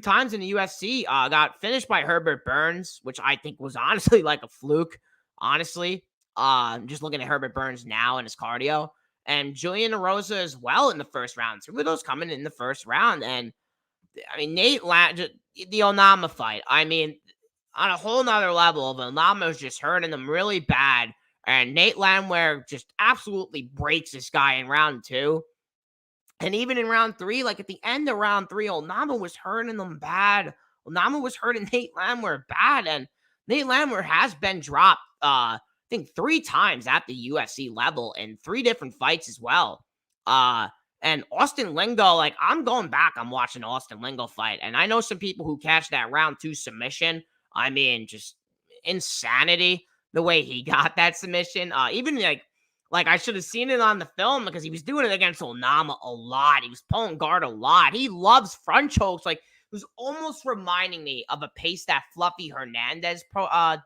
Speaker 1: times in the UFC. Got finished by Herbert Burns, which I think was honestly like a fluke. Honestly, just looking at Herbert Burns now and his cardio, and Julian Erosa as well in the first round. Two of those coming in the first round, and I mean the Onama fight. I mean, on a whole nother level, Onama was just hurting him really bad, and Nate Landwehr just absolutely breaks this guy in round two. And even in round three, like at the end of round three, Onama was hurting them bad. Onama was hurting Nate Landwehr bad. And Nate Landwehr has been dropped, I think, three times at the UFC level in three different fights as well. Uh, and Austin Lingo, like, I'm going back, I'm watching Austin Lingo fight. And I know some people who catch that round two submission. I mean, just insanity the way he got that submission. Even like I should have seen it on the film because he was doing it against Onama a lot. He was pulling guard a lot. He loves front chokes. Like, it was almost reminding me of a pace that Fluffy Hernandez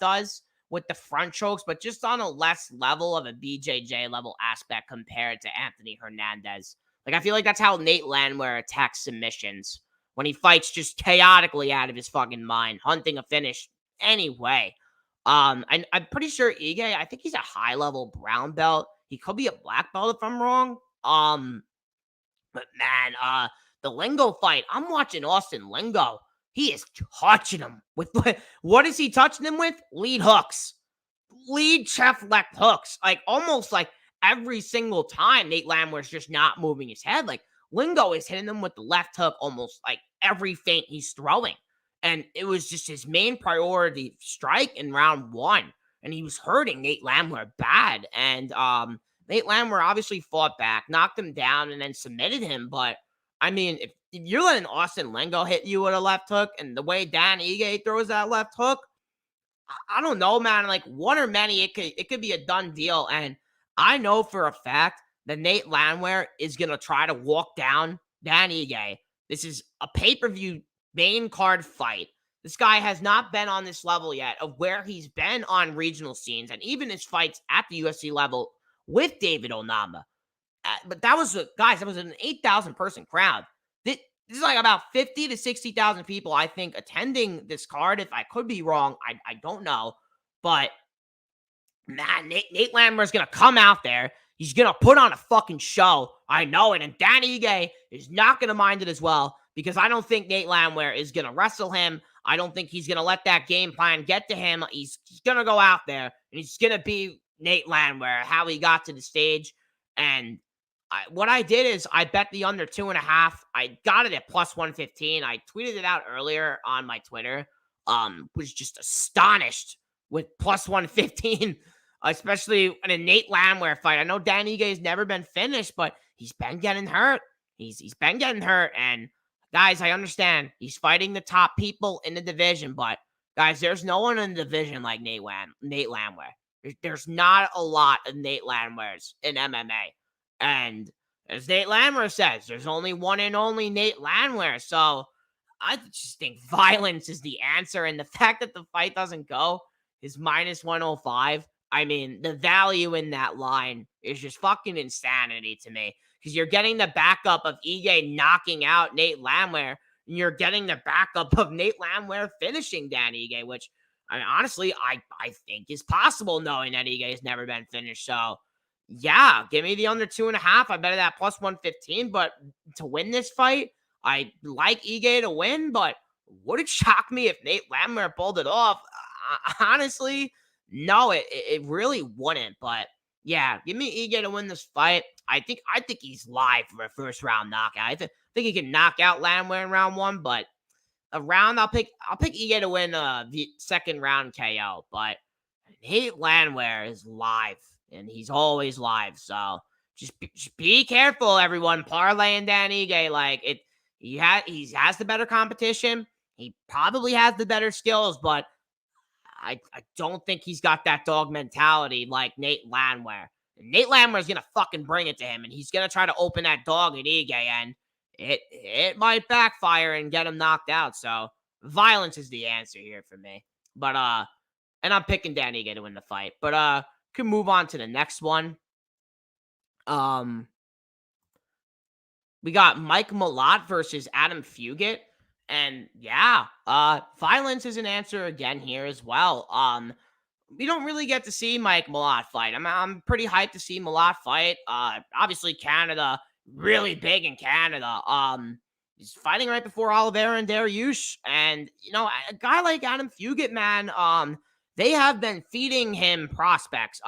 Speaker 1: does with the front chokes, but just on a less level of a BJJ level aspect compared to Anthony Hernandez. Like, I feel like that's how Nate Landwehr attacks submissions when he fights just chaotically out of his fucking mind, hunting a finish anyway. I'm pretty sure Ige, I think he's a high level brown belt. He could be a black belt if I'm wrong. But man, the Lingo fight, I'm watching Austin Lingo. He is touching him with what is he touching him with? Lead hooks. Lead chef left hooks. Like almost like every single time Nate Landwehr's just not moving his head. Like Lingo is hitting him with the left hook almost like every feint he's throwing. And it was just his main priority strike in round one. And he was hurting Nate Landwehr bad. And Nate Landwehr obviously fought back, knocked him down, and then submitted him. But I mean, if you're letting Austin Lingo hit you with a left hook, and the way Dan Ige throws that left hook, I don't know, man. Like one or many, it could be a done deal. And I know for a fact that Nate Landwehr is gonna try to walk down Dan Ige. This is a pay-per-view main card fight. This guy has not been on this level yet of where he's been on regional scenes, and even his fights at the UFC level with David Onama. But that was guys, that was an 8,000 person crowd. This is like about 50 to 60,000 people, I think, attending this card. If I could be wrong, I don't know. But man, Nate Landwehr's gonna come out there. He's gonna put on a fucking show. I know it. And Danny Ige is not gonna mind it as well, because I don't think Nate Landwehr is gonna wrestle him. I don't think he's gonna let that game plan get to him. He's gonna go out there and he's gonna be Nate Landwehr, how he got to the stage. And what I did is I bet the under 2.5. I got it at plus 115. I tweeted it out earlier on my Twitter. Was just astonished with plus 115, especially in a Nate Landwehr fight. I know Dan Ige's never been finished, but he's been getting hurt. He's been getting hurt. And guys, I understand he's fighting the top people in the division, but guys, there's no one in the division like Nate Landwehr. There's not a lot of Nate Landwehrs in MMA. And as Nate Landwehr says, there's only one and only Nate Landwehr. So I just think violence is the answer. And the fact that the fight doesn't go is minus 105. I mean, the value in that line is just fucking insanity to me. Because you're getting the backup of Ige knocking out Nate Landwehr. And you're getting the backup of Nate Landwehr finishing Dan Ige, which I mean, honestly, I think is possible, knowing that Ige has never been finished. So yeah, give me the under 2.5. I bet that plus 115. But to win this fight, I like Ige to win, but would it shock me if Nate Landwehr pulled it off? Honestly, no, it really wouldn't. But yeah, give me Ige to win this fight. I think he's live for a first round knockout. I think he can knock out Landwehr in round one, but a round I'll pick Ige to win the second round KO. But Nate Landwehr is live, and he's always live. So just be careful, everyone. Parlaying Dan Ige, like it. He has the better competition. He probably has the better skills, but I don't think he's got that dog mentality like Nate Landwehr. And Nate Landwehr is gonna fucking bring it to him, and he's gonna try to open that dog at Ige, and it might backfire and get him knocked out. So violence is the answer here for me. But and I'm picking Dan Ige to win the fight. But can move on to the next one. We got Mike Malott versus Adam Fugit. And yeah, violence is an answer again here as well. We don't really get to see Mike Malott fight. I'm pretty hyped to see Malott fight. Obviously Canada, really big in Canada. He's fighting right before Oliveira and Dariush, and a guy like Adam Fugit, man. They have been feeding him prospects.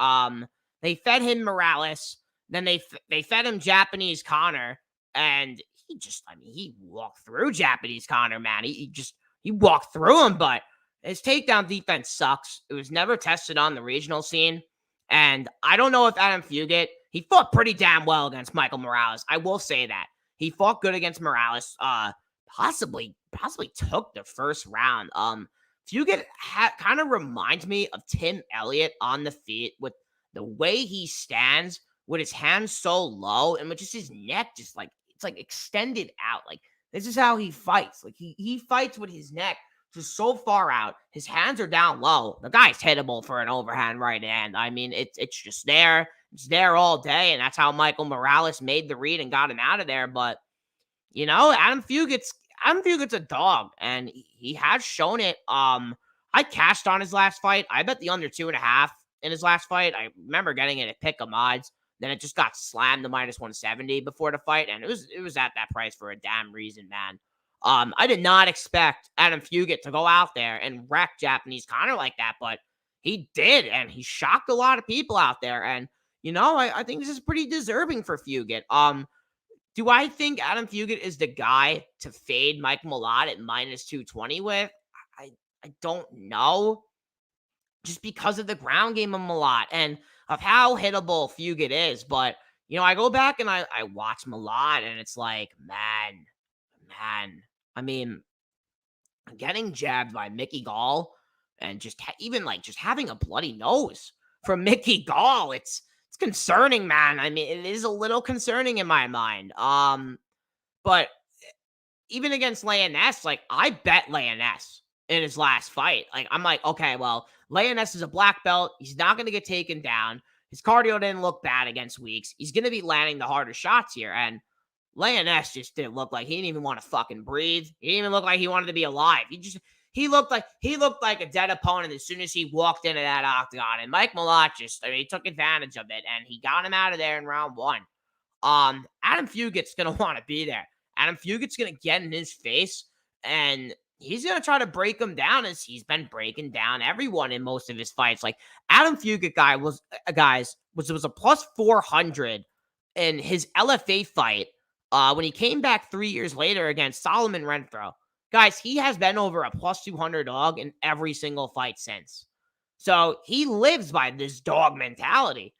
Speaker 1: They fed him Morales, then they fed him Japanese Connor, and he walked through Japanese Connor, man. He walked through him, but his takedown defense sucks. It was never tested on the regional scene. And I don't know if Adam Fugit, he fought pretty damn well against Michael Morales. I will say that. He fought good against Morales. Possibly took the first round. Fugit kind of reminds me of Tim Elliott on the feet with the way he stands with his hands so low and with just his neck just like it's like extended out. Like this is how he fights. Like he fights with his neck just so far out. His hands are down low. The guy's hittable for an overhand right hand. I mean, it's just there. It's there all day, and that's how Michael Morales made the read and got him out of there. But Adam Fugit's a dog, and he has shown it. I cashed on his last fight. I bet the under 2.5 in his last fight. I remember getting it at pick'em odds. Then it just got slammed to -170 before the fight, and it was at that price for a damn reason, man. I did not expect Adam Fugit to go out there and wreck Japanese Connor like that, but he did, and he shocked a lot of people out there. And I think this is pretty deserving for Fugit. Do I think Adam Fugit is the guy to fade Mike Malott at -220 with? I don't know, just because of the ground game of Malott and of how hittable Fugit is. But I go back and I watch Malott, and it's like, man. I mean, getting jabbed by Mickey Gall and just just having a bloody nose from Mickey Gall, it's concerning, man. I mean, it is a little concerning in my mind. But even against Leoness, like I bet Leoness in his last fight. Like I'm like, okay, well, Leoness is a black belt. He's not going to get taken down. His cardio didn't look bad against Weeks. He's going to be landing the harder shots here, and Leoness just didn't look like he didn't even want to fucking breathe. He didn't even look like he wanted to be alive. He looked like a dead opponent as soon as he walked into that octagon. And Mike Malott he took advantage of it, and he got him out of there in round 1. Adam Fugit's gonna want to be there. Adam Fugit's gonna get in his face, and he's gonna try to break him down as he's been breaking down everyone in most of his fights. Like Adam Fugit was a plus 400 in his LFA fight. When he came back 3 years later against Solomon Renfro. Guys, he has been over a plus 200 dog in every single fight since. So he lives by this dog mentality.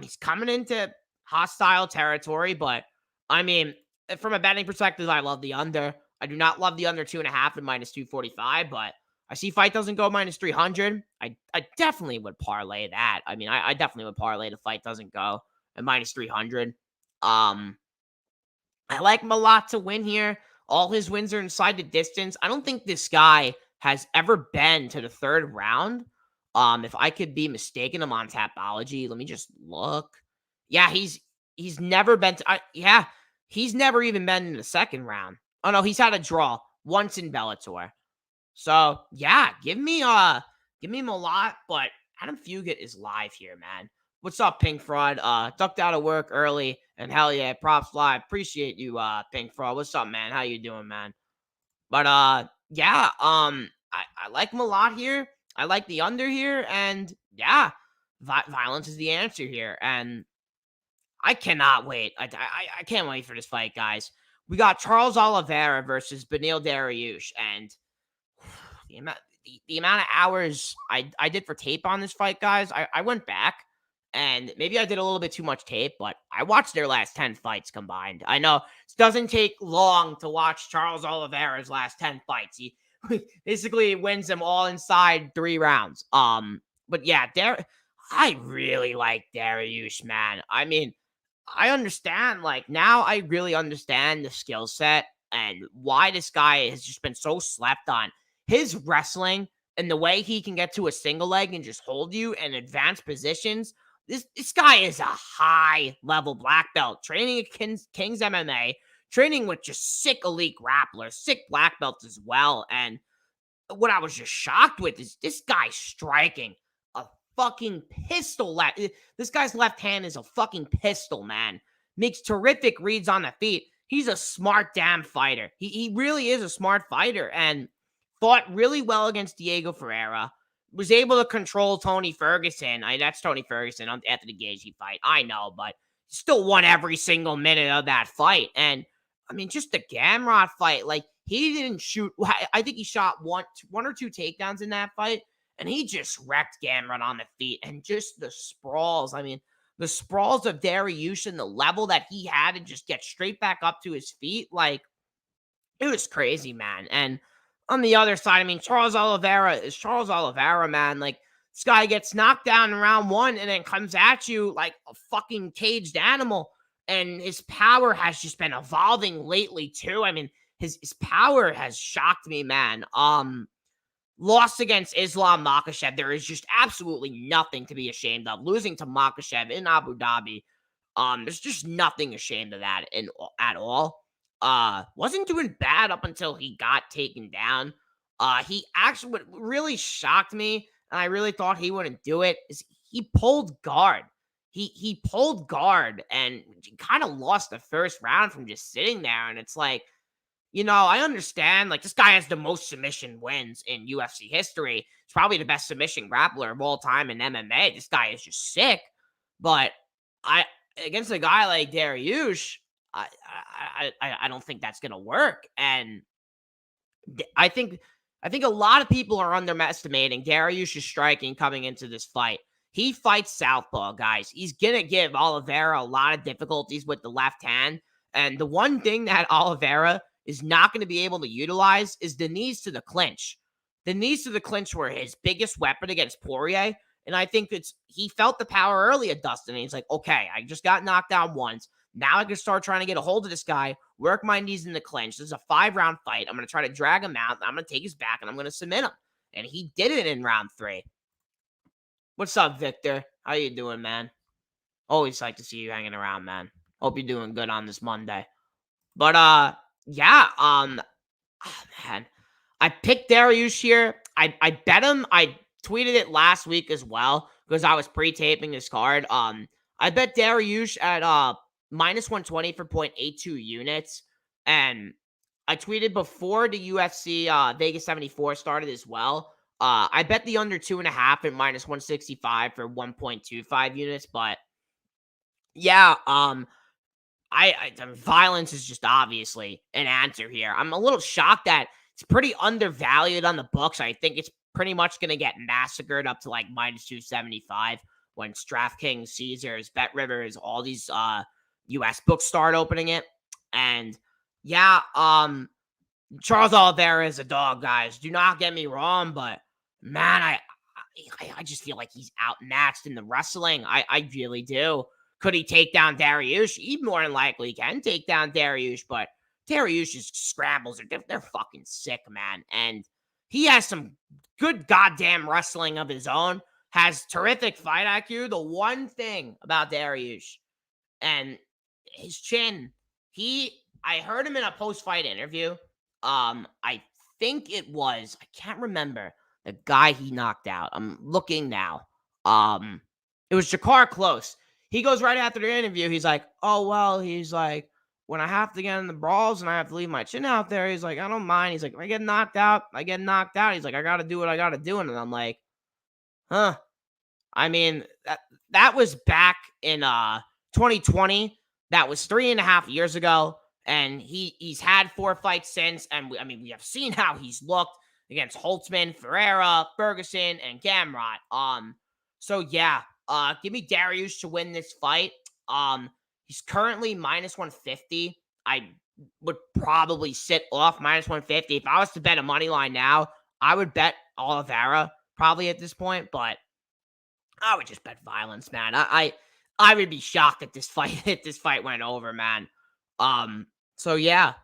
Speaker 1: He's coming into hostile territory, but I mean, from a betting perspective, I love the under. I do not love the under 2.5 and -245, but I see fight doesn't go -300. I definitely would parlay that. I mean, I definitely would parlay the fight doesn't go at -300. I like Malott to win here. All his wins are inside the distance. I don't think this guy has ever been to the 3rd round. If I could be mistaken, I'm on Tapology. Let me just look. Yeah, he's never been to, he's never even been in the 2nd round. Oh no, he's had a draw once in Bellator. So yeah, give me Malott, but Adam Fugit is live here, man. What's up, Pink Fraud? Ducked out of work early, and hell yeah, props live. Appreciate you, Pink Fraud. What's up, man? How you doing, man? But yeah, I like Malott here. I like the under here, and yeah, violence is the answer here, and I cannot wait. I can't wait for this fight, guys. We got Charles Oliveira versus Beneil Dariush, and the amount of hours I did for tape on this fight, guys, I went back. And maybe I did a little bit too much tape, but I watched their last 10 fights combined. I know it doesn't take long to watch Charles Oliveira's last 10 fights. He basically wins them all inside 3 rounds. But yeah, I really like Dariush, man. I mean, I understand, like, now I really understand the skill set and why this guy has just been so slept on. His wrestling and the way he can get to a single leg and just hold you in advanced positions. This guy is a high-level black belt, training at King's MMA, training with just sick elite grapplers, sick black belts as well. And what I was just shocked with is this guy striking a fucking pistol. This guy's left hand is a fucking pistol, man. Makes terrific reads on the feet. He's a smart damn fighter. He really is a smart fighter and fought really well against Diego Ferreira. Was able to control Tony Ferguson. That's Tony Ferguson after the Gaethje fight. I know, but still won every single minute of that fight. And I mean, just the Gamrot fight, like he didn't shoot. I think he shot one or two takedowns in that fight, and he just wrecked Gamrot on the feet. And just the sprawls. I mean, the sprawls of Dariush and the level that he had to just get straight back up to his feet, like it was crazy, man. And on the other side, I mean, Charles Oliveira is Charles Oliveira, man. Like, this guy gets knocked down in round one and then comes at you like a fucking caged animal. And his power has just been evolving lately, too. I mean, his power has shocked me, man. Lost against Islam Makhachev. There is just absolutely nothing to be ashamed of. Losing to Makhachev in Abu Dhabi. There's just nothing ashamed of that at all. Wasn't doing bad up until he got taken down. He actually, what really shocked me, and I really thought he wouldn't do it, is he pulled guard. He pulled guard and kind of lost the first round from just sitting there. And it's like, I understand, like, this guy has the most submission wins in UFC history. He's probably the best submission grappler of all time in MMA. This guy is just sick. But against a guy like Dariush, I don't think that's gonna work. And I think a lot of people are underestimating Dariush's striking coming into this fight. He fights southpaw, guys. He's gonna give Oliveira a lot of difficulties with the left hand. And the one thing that Oliveira is not going to be able to utilize is the knees to the clinch. The knees to the clinch were his biggest weapon against Poirier. And I think he felt the power early at Dustin. And he's like, okay, I just got knocked down once. Now I can start trying to get a hold of this guy, work my knees in the clinch. This is a 5-round fight. I'm going to try to drag him out. I'm going to take his back and I'm going to submit him. And he did it in round 3. What's up, Victor? How you doing, man? Always like to see you hanging around, man. Hope you're doing good on this Monday. But, yeah, man, I picked Dariush here. I bet him. I tweeted it last week as well because I was pre-taping this card. I bet Dariush at minus 120 for 0.82 units, and I tweeted before the UFC Vegas 74 started as well. I bet the under 2.5 at minus 165 for 1.25 units, but yeah, violence is just obviously an answer here. I'm a little shocked that it's pretty undervalued on the books. I think it's pretty much going to get massacred up to like minus 275 when DraftKings, Caesars, Bet Rivers, all these US books start opening it. And yeah, Charles Oliveira is a dog, guys. Do not get me wrong, but man, I just feel like he's outmatched in the wrestling. I really do. Could he take down Dariush? He more than likely can take down Dariush, but Dariush's scrambles they're fucking sick, man. And he has some good goddamn wrestling of his own. Has terrific fight IQ. The one thing about Dariush and his chin, I heard him in a post-fight interview. I think it was, I can't remember the guy he knocked out. I'm looking now. It was Jakar Close. He goes right after the interview. He's like, oh, well, he's like, when I have to get in the brawls and I have to leave my chin out there, he's like, I don't mind. He's like, if I get knocked out, I get knocked out. He's like, I got to do what I got to do. And I'm like, huh. I mean, that was back in 2020. That was 3.5 years ago. And he's had 4 fights since. And we have seen how he's looked against Holtzman, Ferreira, Ferguson, and Gamrot. So yeah. Give me Dariush to win this fight. He's currently minus 150. I would probably sit off minus 150. If I was to bet a money line now, I would bet Oliveira probably at this point, but I would just bet violence, man. I would be shocked if this fight went over, man. So yeah.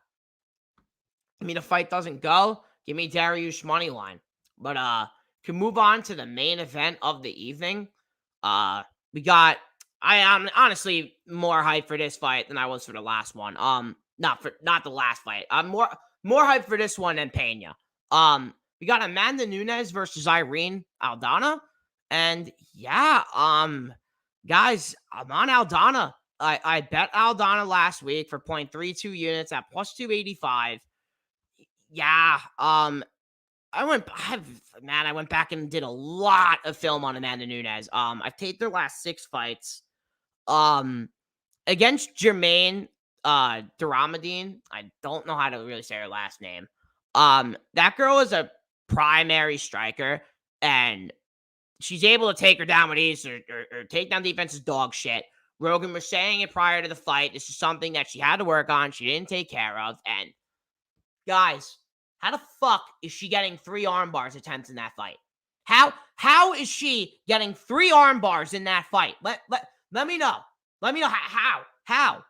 Speaker 1: I mean, the fight doesn't go. Give me Dariush money line. But can move on to the main event of the evening. We got, I am honestly more hyped for this fight than I was for the last one. not the last fight. I'm more hyped for this one than Pena. We got Amanda Nunes versus Irene Aldana, and yeah, guys, I'm on Aldana. I bet Aldana last week for 0.32 units at plus 285. Yeah, I went back and did a lot of film on Amanda Nunes. I've taped their last 6 fights. Against Jermaine Duramadine. I don't know how to really say her last name. That girl is a primary striker, and she's able to take her down with ease. Her takedown defense is dog shit. Rogan was saying it prior to the fight. This is something that she had to work on. She didn't take care of. And guys, how the fuck is she getting 3 arm bars attempts in that fight? How is she getting 3 arm bars in that fight? Let me know. Let me know how.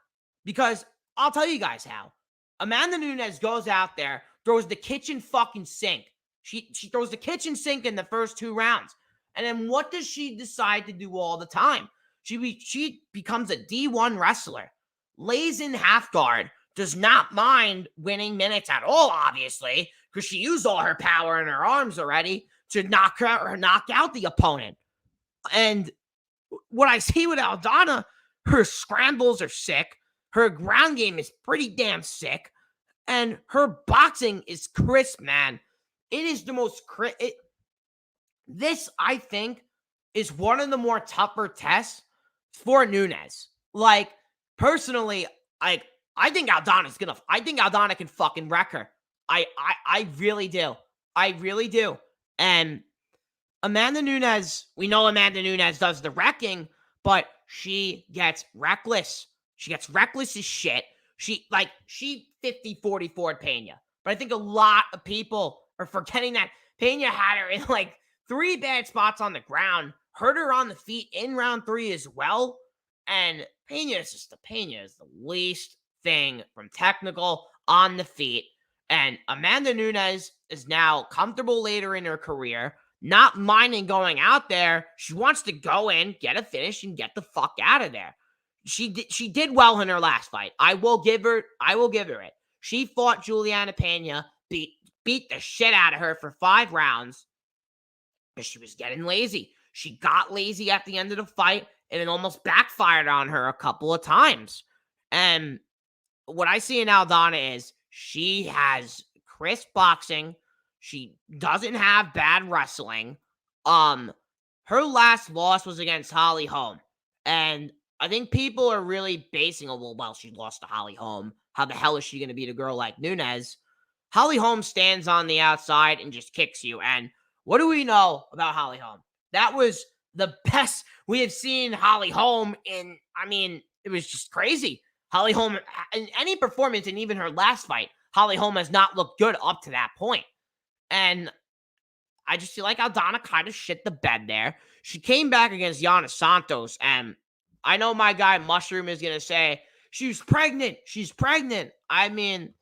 Speaker 1: Because I'll tell you guys how. Amanda Nunes goes out there, throws the kitchen fucking sink. She throws the kitchen sink in the first 2 rounds. And then what does she decide to do all the time? She becomes a D1 wrestler. Lays in half guard. Does not mind winning minutes at all, obviously, because she used all her power in her arms already to knock out the opponent. And what I see with Aldana, her scrambles are sick. Her ground game is pretty damn sick. And her boxing is crisp, man. It is the most crisp. This, I think, is one of the more tougher tests for Nunes. Like, personally, I think Aldana can fucking wreck her. I really do. I really do. And Amanda Nunes, we know Amanda Nunes does the wrecking, but she gets reckless. She gets reckless as shit. She 50-44 Pena. But I think a lot of people are forgetting that Pena had her in like 3 bad spots on the ground, hurt her on the feet in round 3 as well. And Pena is the least thing from technical on the feet. And Amanda Nunes is now comfortable later in her career, not minding going out there. She wants to go in, get a finish, and get the fuck out of there. She did well in her last fight. I will give her it. She fought Juliana Pena, beat the shit out of her for 5 rounds, but she was getting lazy. She got lazy at the end of the fight, and it almost backfired on her a couple of times. And what I see in Aldana is she has crisp boxing. She doesn't have bad wrestling. Her last loss was against Holly Holm. And I think people are really basing, she lost to Holly Holm. How the hell is she going to beat a girl like Nunes? Holly Holm stands on the outside and just kicks you. And what do we know about Holly Holm? That was the best we have seen Holly Holm in. I mean, it was just crazy. Holly Holm, in any performance, and even her last fight, Holly Holm has not looked good up to that point. And I just feel like Aldana kind of shit the bed there. She came back against Yana Santos, and I know my guy Mushroom is going to say, she's pregnant. I mean,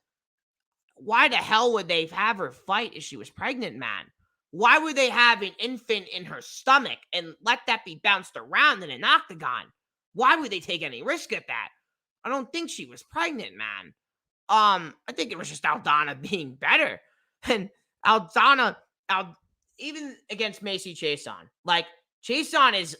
Speaker 1: why the hell would they have her fight if she was pregnant, man? Why would they have an infant in her stomach and let that be bounced around in an octagon? Why would they take any risk at that? I don't think she was pregnant, man. I think it was just Aldana being better. And Aldana, even against Macy Chiasson, like, Chiasson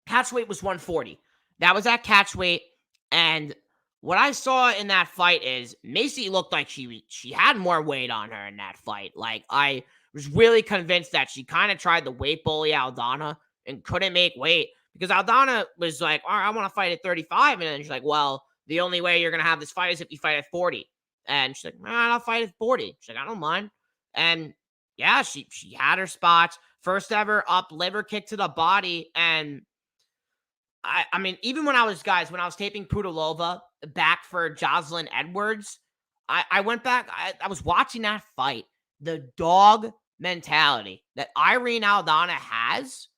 Speaker 1: catch weight was 140. That was at catch weight. And what I saw in that fight is Macy looked like she had more weight on her in that fight. Like, I was really convinced that she kind of tried to weight bully Aldana and couldn't make weight, because Aldana was like, all right, I want to fight at 35. And then she's like, well, the only way you're going to have this fight is if you fight at 40. And she's like, man, I'll fight at 40. She's like, I don't mind. And yeah, she had her spots. First ever up liver kick to the body. And I mean, even when I was taping Pudilova back for Jocelyn Edwards, I went back. I was watching that fight. The dog mentality that Irene Aldana has,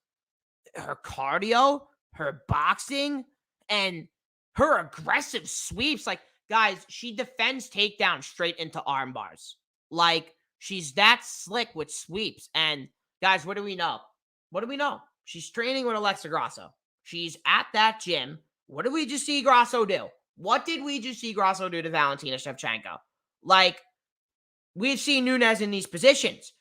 Speaker 1: her cardio, her boxing, and her aggressive sweeps. Like, guys, she defends takedowns straight into arm bars. Like, she's that slick with sweeps. And guys, what do we know? She's training with Alexa Grasso. She's at that gym. what did we just see Grasso do? What did we just see Grasso do to Valentina Shevchenko? Like, we've seen Nunes in these positions.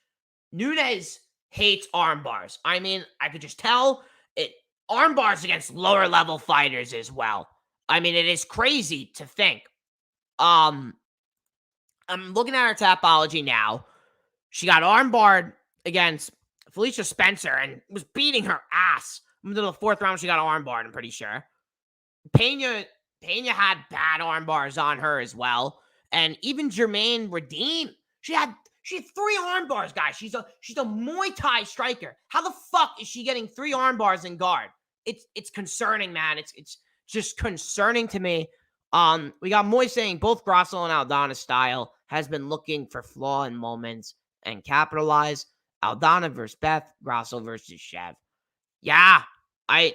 Speaker 1: Nunes hates arm bars. I mean, I could just tell it. Arm bars against lower level fighters as well. I mean, it is crazy to think. I'm looking at her Tapology now. She got armbarred against Felicia Spencer and was beating her ass. In the 4th round, she got armbarred, I'm pretty sure. Pena had bad arm bars on her as well. And even Jermaine Redeem, she had 3 arm bars, guys. She's a Muay Thai striker. How the fuck is she getting 3 arm bars in guard? It's concerning, man. It's just concerning to me. We got Moy saying both Grasso and Aldana style has been looking for flaw in moments and capitalize. Aldana versus Beth, Grasso versus Chev. Yeah, I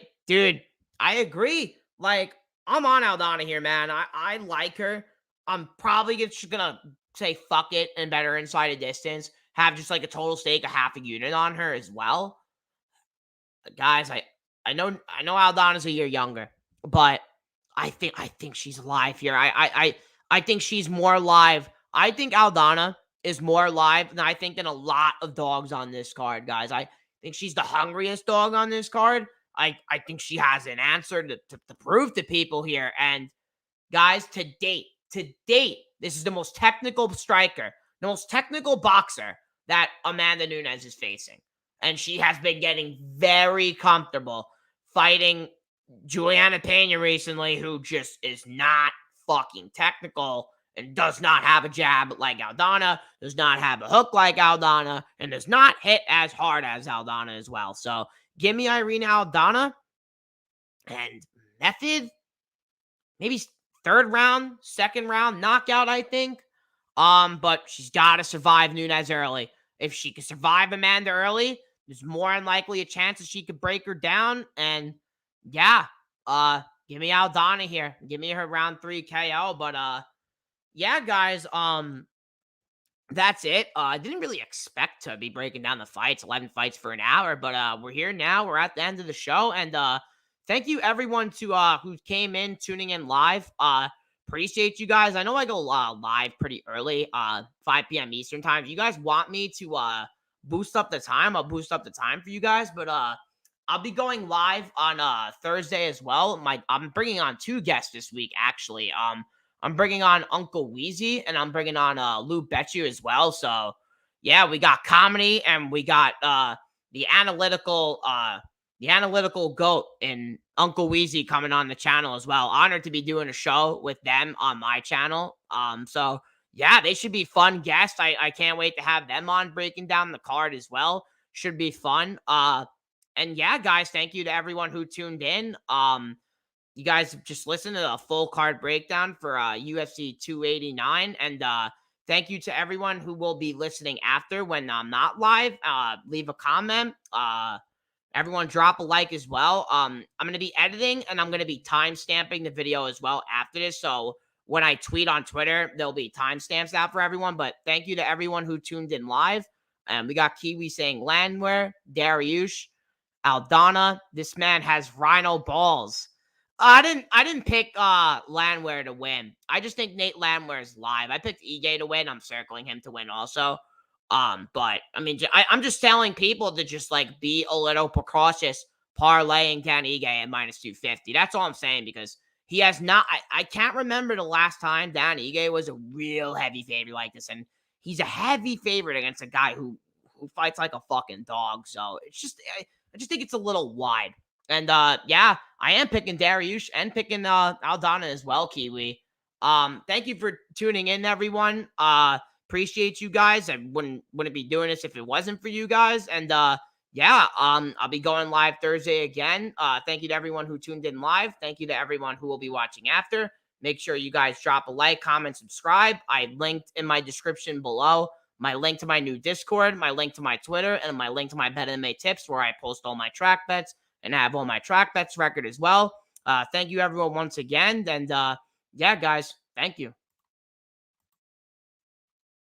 Speaker 1: agree. Like, I'm on Aldana here, man. I like her. I'm probably just gonna say fuck it and bet her inside a distance. Have just like a total stake, a half a unit on her as well. Guys, I know Aldana's a year younger, but I think she's alive here. I think she's more alive. I think Aldana is more alive than a lot of dogs on this card, guys. I think she's the hungriest dog on this card. I think she has an answer to prove to people here. And guys, to date, this is the most technical striker, the most technical boxer that Amanda Nunes is facing. And she has been getting very comfortable fighting Juliana Pena recently, who just is not fucking technical and does not have a jab like Aldana, does not have a hook like Aldana, and does not hit as hard as Aldana as well. So give me Irina Aldana. And method, maybe 3rd round, 2nd round knockout, I think. But she's got to survive Nunes early. If she can survive Amanda early, there's more than likely a chance that she could break her down. And yeah, give me Aldana here. Give me her round 3 KO. But yeah, guys, that's it. I didn't really expect to be breaking down the fights, 11 fights for an hour, but we're here now. We're at the end of the show, and thank you everyone who came in, tuning in live. Appreciate you guys. I know I go live pretty early, 5 p.m. Eastern time. If you guys want me to boost up the time, I'll boost up the time for you guys. But I'll be going live on Thursday as well. I'm bringing on 2 guests this week, actually. I'm bringing on Uncle Weezy, and I'm bringing on Lou Betchu as well. So, yeah, we got comedy, and we got the analytical goat and Uncle Weezy coming on the channel as well. Honored to be doing a show with them on my channel. So, yeah, they should be fun guests. I can't wait to have them on breaking down the card as well. Should be fun. And yeah, guys, thank you to everyone who tuned in. You guys just listened to a full card breakdown for UFC 289. And thank you to everyone who will be listening after when I'm not live. Leave a comment. Everyone drop a like as well. I'm going to be editing and I'm going to be time stamping the video as well after this. So when I tweet on Twitter, there'll be timestamps out for everyone. But thank you to everyone who tuned in live. And we got Kiwi saying Landwehr, Dariush, Aldana. This man has rhino balls. I didn't pick Landwehr to win. I just think Nate Landwehr is live. I picked Ige to win. I'm circling him to win also. But I mean, I'm just telling people to just like be a little precautious parlaying Dan Ige at -250. That's all I'm saying, because he has not. I can't remember the last time Dan Ige was a real heavy favorite like this, and he's a heavy favorite against a guy who fights like a fucking dog. So it's just I just think it's a little wide. And yeah, I am picking Dariush and picking Aldana as well, Kiwi. Thank you for tuning in, everyone. Appreciate you guys. I wouldn't be doing this if it wasn't for you guys. And yeah, I'll be going live Thursday again. Thank you to everyone who tuned in live. Thank you to everyone who will be watching after. Make sure you guys drop a like, comment, subscribe. I linked in my description below my link to my new Discord, my link to my Twitter, and my link to my Bet MMA tips, where I post all my track bets and have all my track bets record as well. Thank you everyone once again. And yeah, guys, thank you.